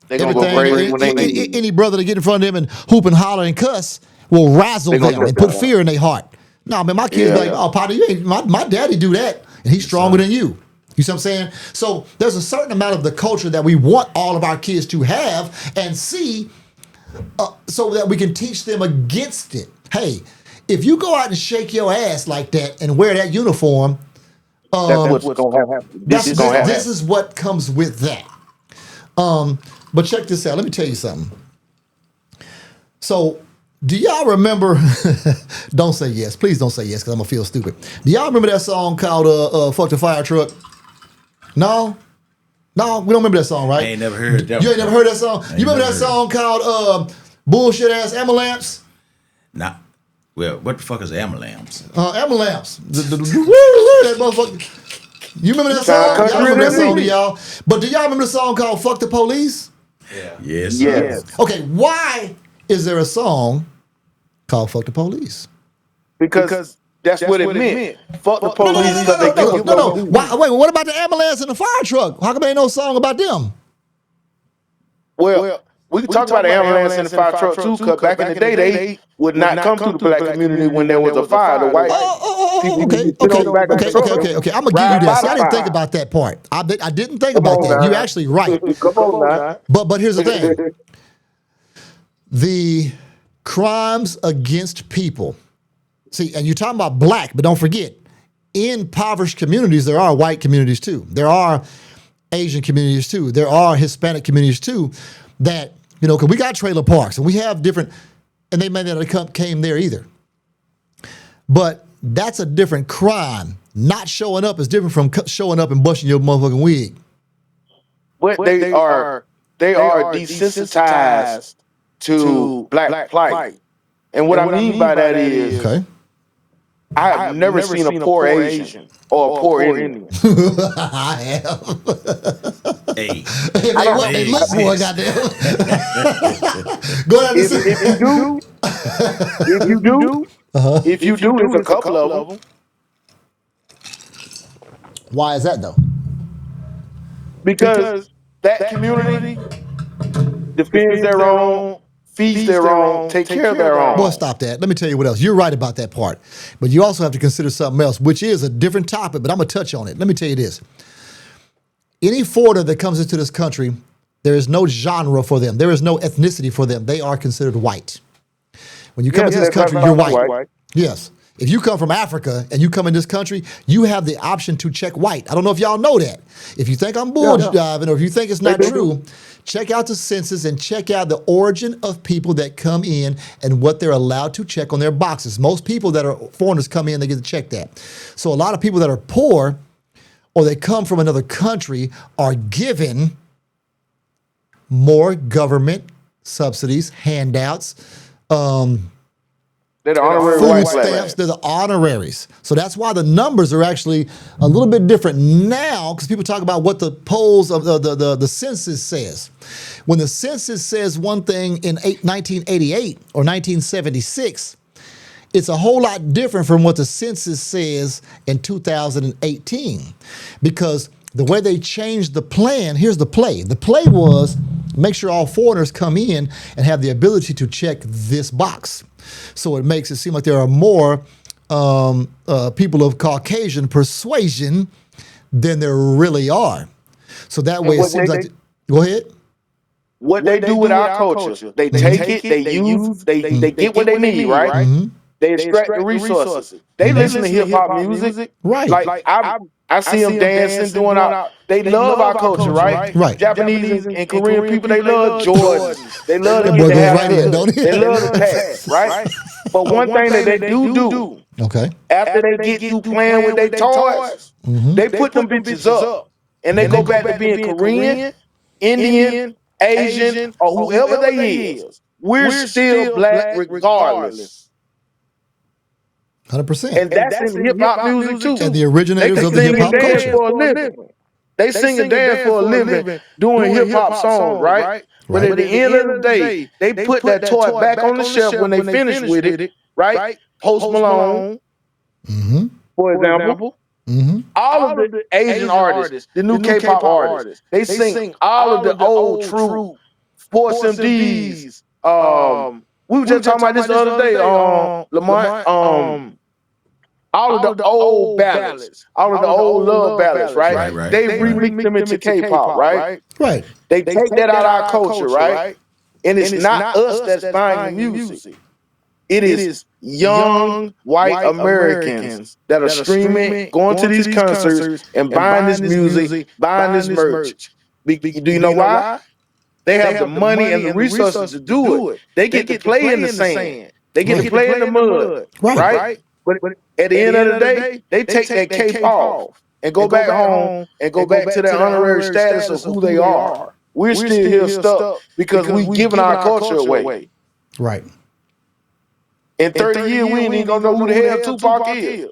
any brother that get in front of them and hoop and holler and cuss will razzle them and put fear in their heart. No, man, my kids be like, oh, Potter, you ain't, my daddy do that, and he's stronger than you. You see what I'm saying? So there's a certain amount of the culture that we want all of our kids to have and see, so that we can teach them against it. Hey, if you go out and shake your ass like that and wear that uniform, that's what's going to happen. This is what comes with that. But check this out. Let me tell you something. So, do y'all remember? Don't say yes. Please don't say yes, because I'm gonna feel stupid. Do y'all remember that song called "Fuck the Fire Truck"? No, we don't remember that song, right? I ain't never heard that. You ain't never heard that song? You remember that song called "Bullshit Ass Amalamps"? Nah. Well, what the fuck is Amalamps? Amalamps. That motherfucker. You remember that song? Y'all remember that song, y'all? But do y'all remember the song called "Fuck the Police"? Yeah. Yes. Okay, why is there a song called "Fuck the Police"? Because that's what it meant. Fuck the police. No. Wait, what about the ambulance and the fire truck? How come there ain't no song about them? Well, we can talk about the ambulance and the fire truck too, because back in the day, they would not come to the black community when there was a fire. The white people Okay. I'm gonna give you this. I didn't think about that part. I didn't think about that. You're actually right. Come on now. But here's the thing. The crimes against people. See, and you're talking about black, but don't forget, in impoverished communities, there are white communities too. There are Asian communities too. There are Hispanic communities too that, because we got trailer parks and we have different, and they may not have came there either. But that's a different crime. Not showing up is different from showing up and busting your motherfucking wig. But they are desensitized to black plight. And what I mean by that is, I have never seen a poor Asian or a poor Indian. I have. Hey, they look poor, goddamn. Go down if you do, there's a couple of them. Why is that though? Because that community defends their own, feeds their own, take care of their own. Boy, stop that. Let me tell you what else. You're right about that part. But you also have to consider something else, which is a different topic, but I'm going to touch on it. Let me tell you this. Any foreigner that comes into this country, there is no genre for them. There is no ethnicity for them. They are considered white. When you come into this country, you're white. Yes. If you come from Africa and you come in this country, you have the option to check white. I don't know if y'all know that. If you think I'm bullshitting or if you think it's not true, check out the census and check out the origin of people that come in and what they're allowed to check on their boxes. Most people that are foreigners come in, they get to check that. So a lot of people that are poor or they come from another country are given more government subsidies, handouts, They're the honorary food white stamps, flag. they're the honoraries. So that's why the numbers are actually a little bit different now, because people talk about what the polls of the census says. When the census says one thing in 1988 or 1976, it's a whole lot different from what the census says in 2018, because the way they changed the plan, here's the play. The play was make sure all foreigners come in and have the ability to check this box. So it makes it seem like there are more people of Caucasian persuasion than there really are. So that way it seems like, go ahead. What they do with our culture, they take it, they use, they get what they need, right? Mm-hmm. They extract the resources. They listen to hip hop music, Right. Like I see them dancing, doing out. They love our culture, right? Right. Japanese and Korean people, they love Jordans. They love to That get boy the goes hair right in, cut. don't he? They love the tats, right? But one thing that they do, Okay. after they get through playing with their toys, they put them bitches up, and they go back to being Korean, Indian, Asian, or whoever they is. We're still black regardless. 100%. And that's in hip hop music too. And the originators of the sing hip hop and dance culture. for a living. They sing and dance for a living doing hip hop songs, right? But at the end of the day, they put that toy back on the shelf when they finish with it, right? Post Malone, for example. All of the Asian artists, the new K-pop artists, they sing all of the old true Sports MDs. We were just talking about this the other day, Lamont. All of the old ballads, all of the old love ballads, right? They remix them into K-pop, right? Right. They take that out of our culture, right? And it's not us that's buying the music. It is young white Americans that are streaming, going to these concerts, and buying this music, buying this merch. Do you know why? They have the money and the resources to do it. They get to play in the sand. They get to play in the mud, right? But at the end of the day, they take that cape off and go back home and go back to their honorary status of who they are. We're still here stuck because we giving our culture away. Right. In 30 years, we ain't even gonna know who the hell Tupac is.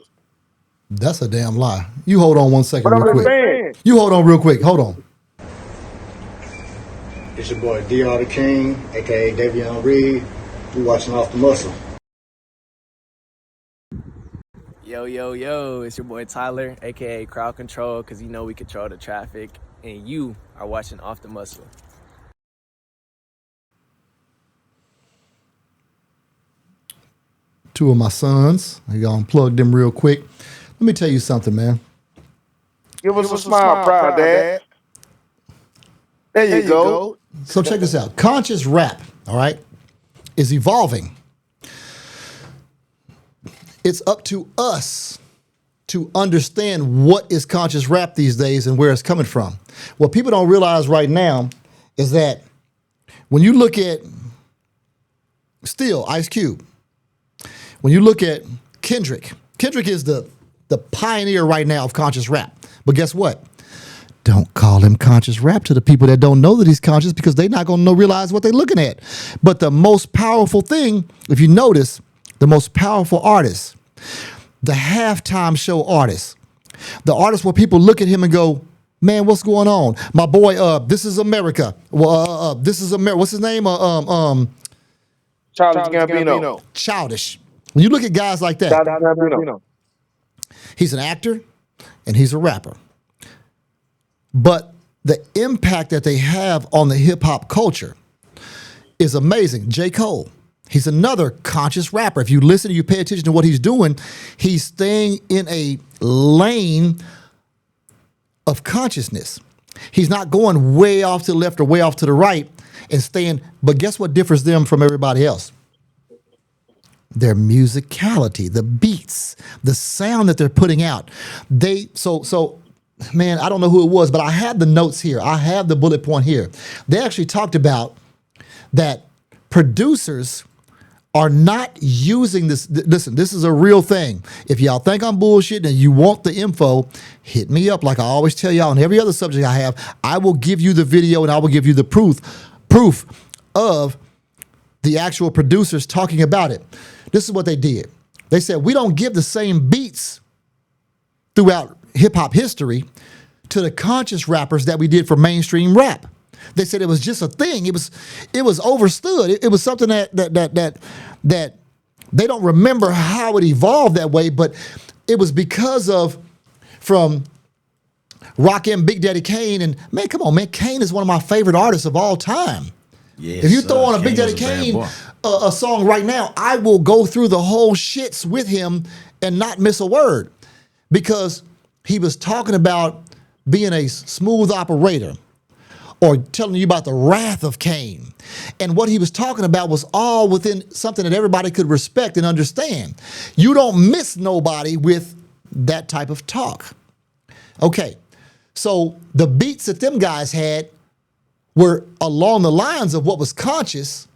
That's a damn lie. You hold on one second But real I'm quick. saying, You hold on real quick. Hold on. It's your boy DR the King, aka Davion Reed. You watching Off the Muscle. Yo, it's your boy Tyler, aka Crowd Control, because you know we control the traffic, and you are watching Off the Muscle. Two of my sons. I gonna unplug them real quick. Let me tell you something, man. give us a smile, proud dad. There you go. So check this out. Conscious rap, all right, is evolving. It's up to us to understand what is conscious rap these days and where it's coming from. What people don't realize right now is that when you look at Ice Cube, when you look at Kendrick is the pioneer right now of conscious rap. But guess what? Don't call him conscious rap to the people that don't know that he's conscious, because they're not going to realize what they're looking at. But the most powerful thing, if you notice, the most powerful artists, the halftime show artists, the artists where people look at him and go, man, what's going on? My boy, This Is America. Well, This Is America. What's his name? Childish Gambino. Childish. When you look at guys like that, Childish Gambino. he's an actor and he's a rapper. But the impact that they have on the hip hop culture is amazing. J. Cole, he's another conscious rapper. If you listen and you pay attention to what he's doing, he's staying in a lane of consciousness. He's not going way off to the left or way off to the right and staying. But guess what differs them from everybody else? Their musicality, the beats, the sound that they're putting out. Man, I don't know who it was, but I have the notes here. I have the bullet point here. They actually talked about that producers are not using this. Listen, this is a real thing. If y'all think I'm bullshitting and you want the info, hit me up. Like I always tell y'all on every other subject I have, I will give you the video and I will give you the proof of the actual producers talking about it. this is what they did. They said, we don't give the same beats throughout hip hop history to the conscious rappers that we did for mainstream rap. They said it was just a thing. It was overstood. It was something that they don't remember how it evolved that way, but it was because of from Rakim, Big Daddy Kane, and man, come on, man, Kane is one of my favorite artists of all time. Yes, if you throw on a Big Kane Daddy was a bad Kane boy. a song right now, I will go through the whole shits with him and not miss a word, because he was talking about being a smooth operator, or telling you about the wrath of Cain. And what he was talking about was all within something that everybody could respect and understand. You don't miss nobody with that type of talk. Okay, so the beats that them guys had were along the lines of what was conscious,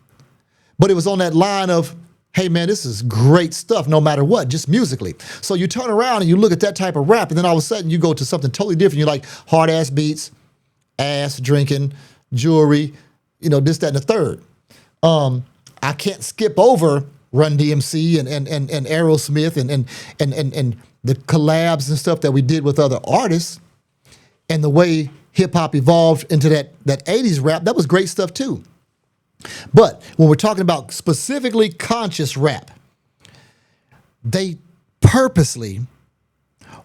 but it was on that line of, hey man, this is great stuff no matter what, just musically. So you turn around and you look at that type of rap, and then all of a sudden you go to something totally different. You're like hard ass beats, ass drinking, jewelry, you know, this, that, and the third. I can't skip over Run DMC and Aerosmith and the collabs and stuff that we did with other artists, and the way hip hop evolved into that 80s rap. That was great stuff too. But when we're talking about specifically conscious rap, they purposely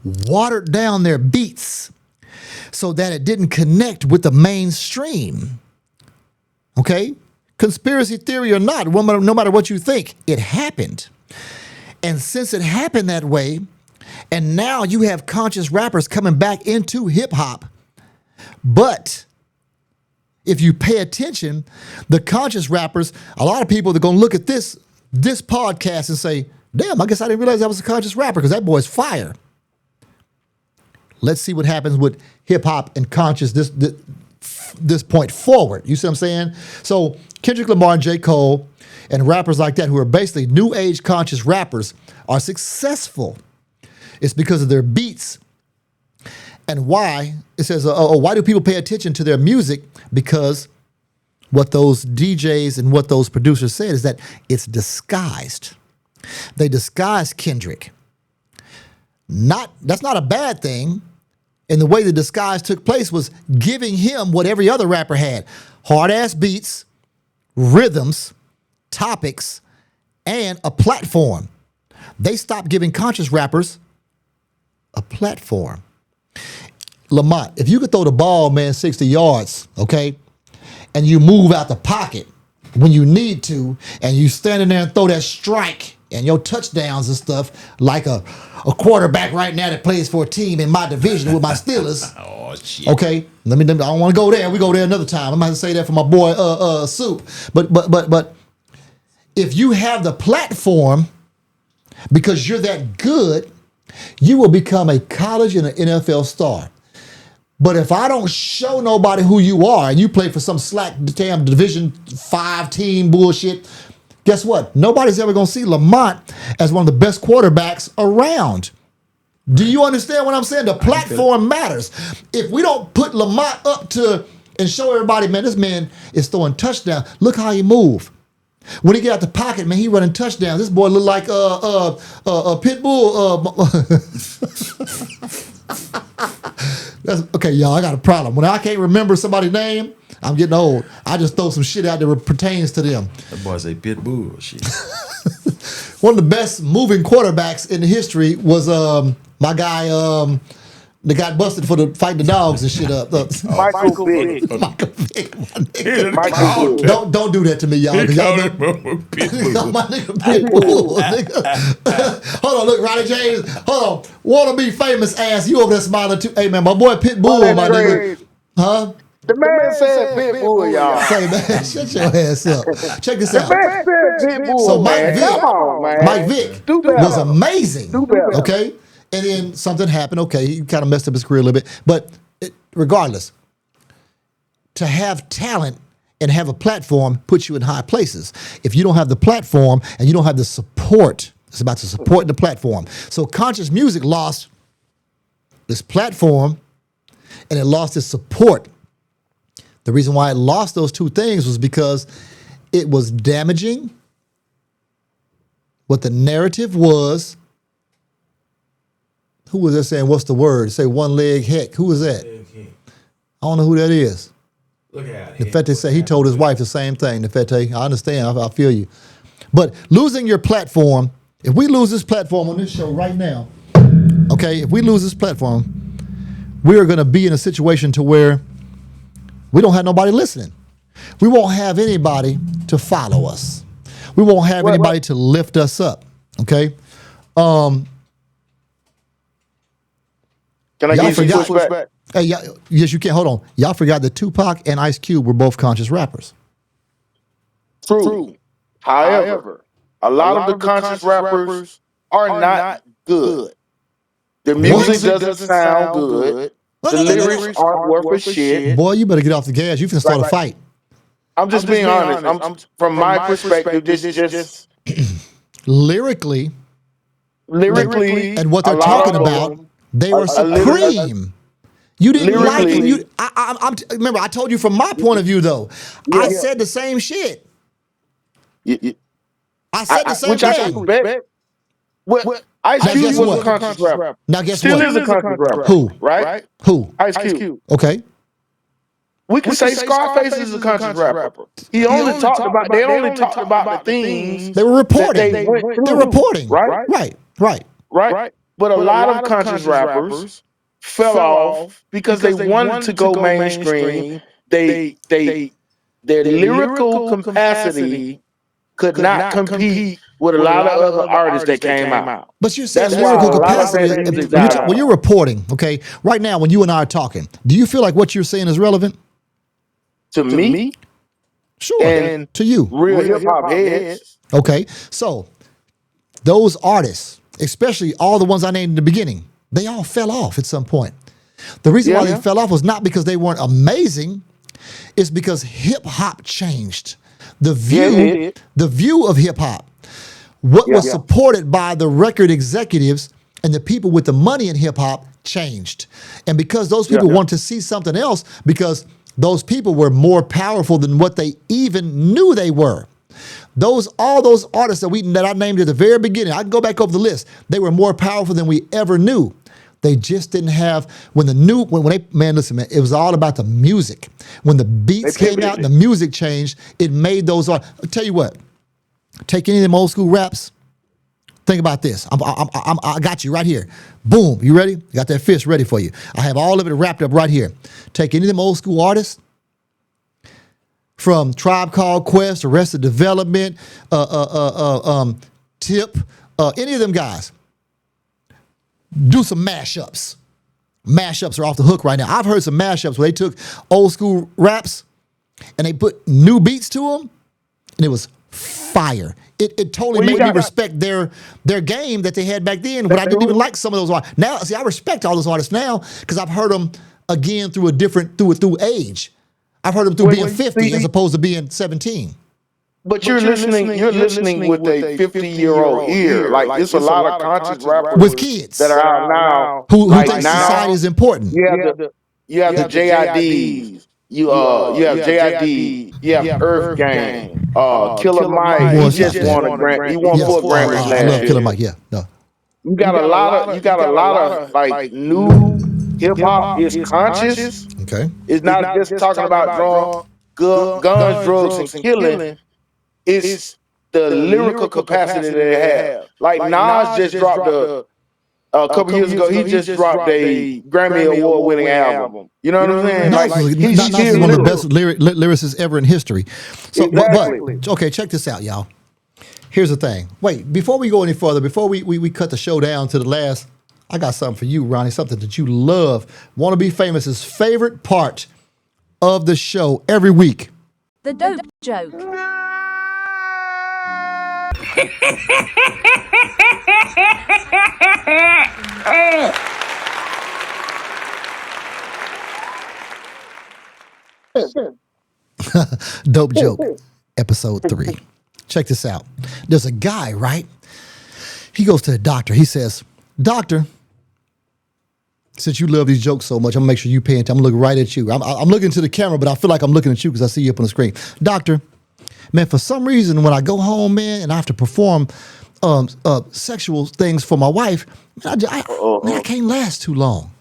watered down their beats so that it didn't connect with the mainstream. Okay? Conspiracy theory or not, no matter what you think, it happened. And since it happened that way, and now you have conscious rappers coming back into hip hop, but if you pay attention, the conscious rappers, a lot of people, they're going to look at this podcast and say, damn, I guess I didn't realize that was a conscious rapper, because that boy's fire. Let's see what happens with hip hop and conscious this point forward. You see what I'm saying? So Kendrick Lamar and J. Cole and rappers like that, who are basically new age conscious rappers, are successful. It's because of their beats. And why? It says, why do people pay attention to their music? Because what those DJs and what those producers said is that it's disguised. They disguised Kendrick. That's not a bad thing. And the way the disguise took place was giving him what every other rapper had: hard-ass beats, rhythms, topics, and a platform. They stopped giving conscious rappers a platform. Lamont, if you could throw the ball, man, 60 yards, okay, and you move out the pocket when you need to, and you stand in there and throw that strike and your touchdowns and stuff like a quarterback right now that plays for a team in my division with my Steelers. Oh, shit. Okay, I don't want to go there. We go there another time. I'm going to say that for my boy Soup. But if you have the platform, because you're that good, you will become a college and an NFL star. But if I don't show nobody who you are, and you play for some slack damn Division 5 team bullshit, guess what? Nobody's ever going to see Lamont as one of the best quarterbacks around. Do you understand what I'm saying? The platform matters. If we don't put Lamont up to and show everybody, man, this man is throwing touchdowns. Look how he move. When he get out the pocket, man, he running touchdowns. This boy look like a pit bull. That's, okay, y'all, I got a problem. When I can't remember somebody's name, I'm getting old. I just throw some shit out that pertains to them. That boy say pit bull shit. One of the best moving quarterbacks in the history was my guy that got busted for fighting the dogs and shit up. Michael Vick. Michael Vick, my nigga. Don't do that to me, y'all. He Y'all called him pit bull. my nigga Pit Bull, nigga. Hold on, look, Ronnie James. Hold on. Wanna be famous ass. You over there smiling too. Hey man, my boy Pit Bull, my nigga. Huh? The man said Pit Bull, y'all. Say, man, shut your ass up. Check this out. The man said Pit Bull, So Mike Vick was amazing. Okay? And then something happened. Okay, he kind of messed up his career a little bit. But regardless, to have talent and have a platform puts you in high places. If you don't have the platform and you don't have the support, it's about the support and the platform. So conscious music lost this platform and it lost its support. The reason why it lost those two things was because it was damaging what the narrative was. Who was that saying, what's the word? Say one leg heck. Who was that? I don't know who that is. Look at Nefete said he told his wife the same thing. Nefete, I understand. I feel you. But losing your platform, if we lose this platform on this show right now, okay, if we lose this platform, we are going to be in a situation to where we don't have nobody listening. We won't have anybody to follow us. We won't have anybody to lift us up. Okay. Can I give you some pushback? Hey, yes, you can. Hold on. Y'all forgot that Tupac and Ice Cube were both conscious rappers. True. However, a lot of the conscious rappers are not good. The music doesn't sound good. The lyrics aren't worth a shit. Boy, you better get off the gas. You finna start a fight. I'm just being honest. I'm from my perspective, this is just lyrically, and what they're talking about, they were supreme. You didn't like it. Remember, I told you from my point of view, though. I said the same shit. I said the same thing. Ice Cube was a conscious rapper. Now guess Still what? is a conscious rapper. Who? Right? Who? Ice Cube. Okay. We can say Scarface is a conscious rapper. They only talked about the things they were reporting. They went through, they're reporting. Right. But a lot of conscious rappers fell off because they wanted to go mainstream. Their lyrical capacity could not compete with a lot of other artists that came out. But you're saying lyrical capacity. When you're reporting, okay, right now when you and I are talking, do you feel like what you're saying is relevant? To me? Sure. And to you. Real hip-hop heads. Okay. So those artists, especially all the ones I named in the beginning, they all fell off at some point. The reason why they fell off was not because they weren't amazing. It's because hip-hop changed. The view of hip-hop, what was supported by the record executives and the people with the money in hip-hop changed. And because those people wanted to see something else, because those people were more powerful than what they even knew they were. All those artists that I named at the very beginning, I can go back over the list. They were more powerful than we ever knew. They just didn't have listen, man, it was all about the music. When the beats came out and the music changed, it made those. I'll tell you what, take any of them old school raps. Think about this. I got you right here. Boom. You ready? Got that fist ready for you. I have all of it wrapped up right here. Take any of them old school artists from Tribe Called Quest, Arrested Development, Tip, any of them guys. Do some mashups. Mashups are off the hook right now. I've heard some mashups where they took old school raps and they put new beats to them, and it was fire. It totally made me respect their game that they had back then, but I didn't even like some of those artists. Now, see, I respect all those artists now because I've heard them again through age. I've heard them through being 50 as opposed to being 17. But you're listening with a 50-year-old ear. Like, there's a lot of conscious rappers with kids that are out now who think society is important. You have the JIDs. You have JID. You have Earth Gang. Killer Mike. He just won a Grammy. He won 4 Grammys last year. I love Killer Mike. Yeah, no. You got a lot of like new hip hop is conscious. Okay. It's not just talking about guns, drugs, and killing. It's the lyrical capacity they have. Like Nas just dropped a couple years ago. He just dropped a Grammy Award-winning album. You know what I'm saying? Nas is one of the best lyricists ever in history. So, but okay, check this out, y'all. Here's the thing. Wait, before we go any further, before we cut the show down to the last, I got something for you, Ronnie, something that you love. Want to Be Famous's favorite part of the show every week. The dope joke. Dope joke, episode 3. Check this out. There's a guy, right? He goes to the doctor. He says, "Doctor, since you love these jokes so much, I'm gonna make sure you pay attention. I'm looking right at you. I'm looking to the camera, but I feel like I'm looking at you because I see you up on the screen. Doctor, man, for some reason, when I go home, man, and I have to perform sexual things for my wife, man, I can't last too long.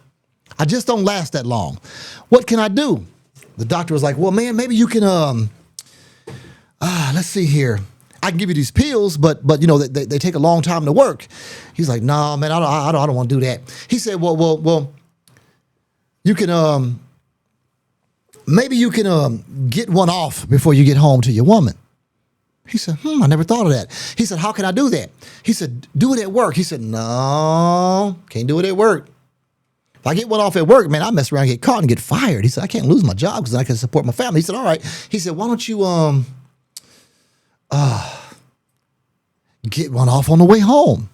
I just don't last that long. What can I do? The doctor was like, well, man, maybe you can, let's see here. I can give you these pills, but you know, they take a long time to work. He's like, nah, man, I don't want to do that. He said, well, you can, maybe you can get one off before you get home to your woman. He said, I never thought of that. He said, how can I do that? He said, do it at work. He said, no, can't do it at work. If I get one off at work, man, I mess around and get caught and get fired. He said, I can't lose my job because I can support my family. He said, all right. He said, why don't you get one off on the way home?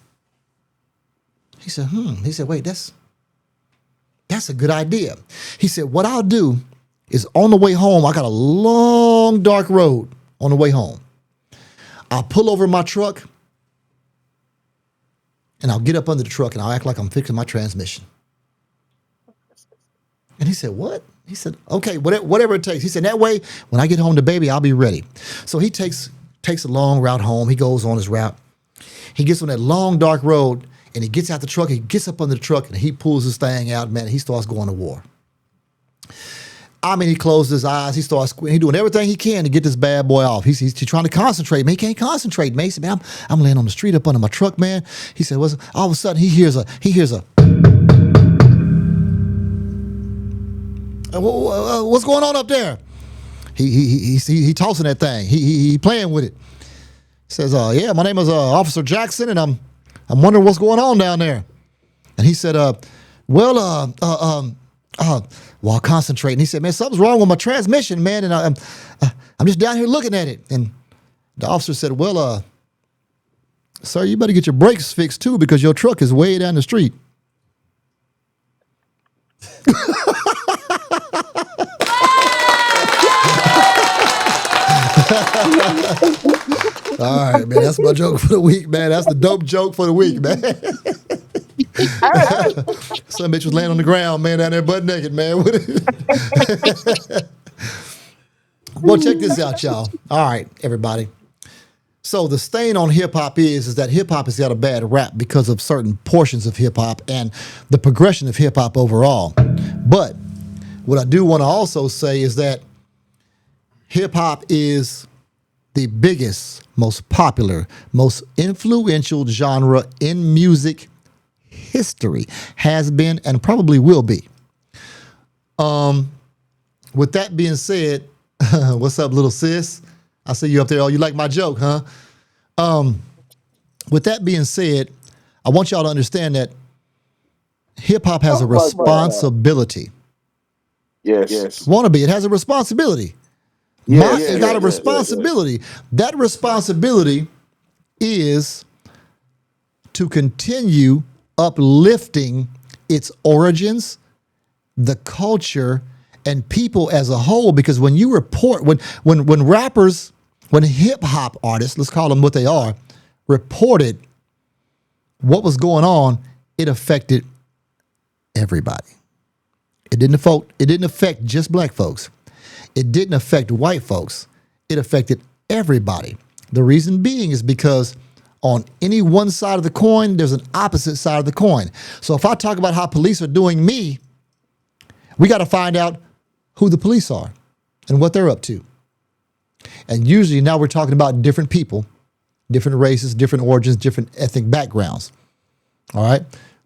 He said, He said, wait, that's a good idea. He said, what I'll do is on the way home, I got a long, dark road on the way home. I'll pull over my truck and I'll get up under the truck and I'll act like I'm fixing my transmission. And he said, what? He said, okay, whatever it takes. He said, that way, when I get home to baby, I'll be ready. So he takes a long route home. He goes on his route. He gets on that long, dark road and he gets out the truck. He gets up under the truck and he pulls his thing out, man. He starts going to war. I mean, he closed his eyes. He starts squinting. He's doing everything he can to get this bad boy off. He's trying to concentrate, man. He can't concentrate, man. He said, man, I'm laying on the street up under my truck, man. He said, all of a sudden he hears a what's going on up there? He tossing that thing. He playing with it. He says, yeah, my name is Officer Jackson, and I'm wondering what's going on down there. And he said, while concentrating, he said, man, something's wrong with my transmission, man, and I'm just down here looking at it. And the officer said, well, sir, you better get your brakes fixed too because your truck is way down the street. All right, man, that's my joke for the week, man. That's the dope joke for the week, man. Some bitch was laying on the ground, man, down there butt naked, man. Well, check this out, y'all. All right, everybody. So the stain on hip-hop is that hip-hop has got a bad rap because of certain portions of hip-hop and the progression of hip-hop overall. But what I do want to also say is that hip-hop is the biggest, most popular, most influential genre in music history, has been and probably will be. With that being said, what's up, little sis? I see you up there. Oh, you like my joke, huh? With that being said, I want y'all to understand that hip-hop has a responsibility. Yes. Wannabe, it has a responsibility. It got a responsibility. That responsibility is to continue uplifting its origins, the culture, and people as a whole. Because when you report, when rappers, when hip hop artists, let's call them what they are, reported what was going on, it affected everybody. It didn't affect just black folks. It didn't affect white folks. It affected everybody. The reason being is because on any one side of the coin, there's an opposite side of the coin. So if I talk about how police are doing me, we got to find out who the police are and what they're up to. And usually now we're talking about different people, different races, different origins, different ethnic backgrounds. All right.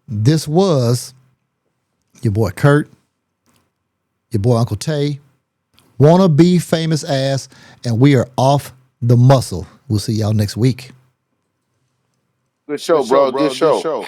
This was your boy Kurt, your boy Uncle Tay, Wanna Be Famous Ass, and we are off the muscle. We'll see y'all next week. Good show, bro. Good show.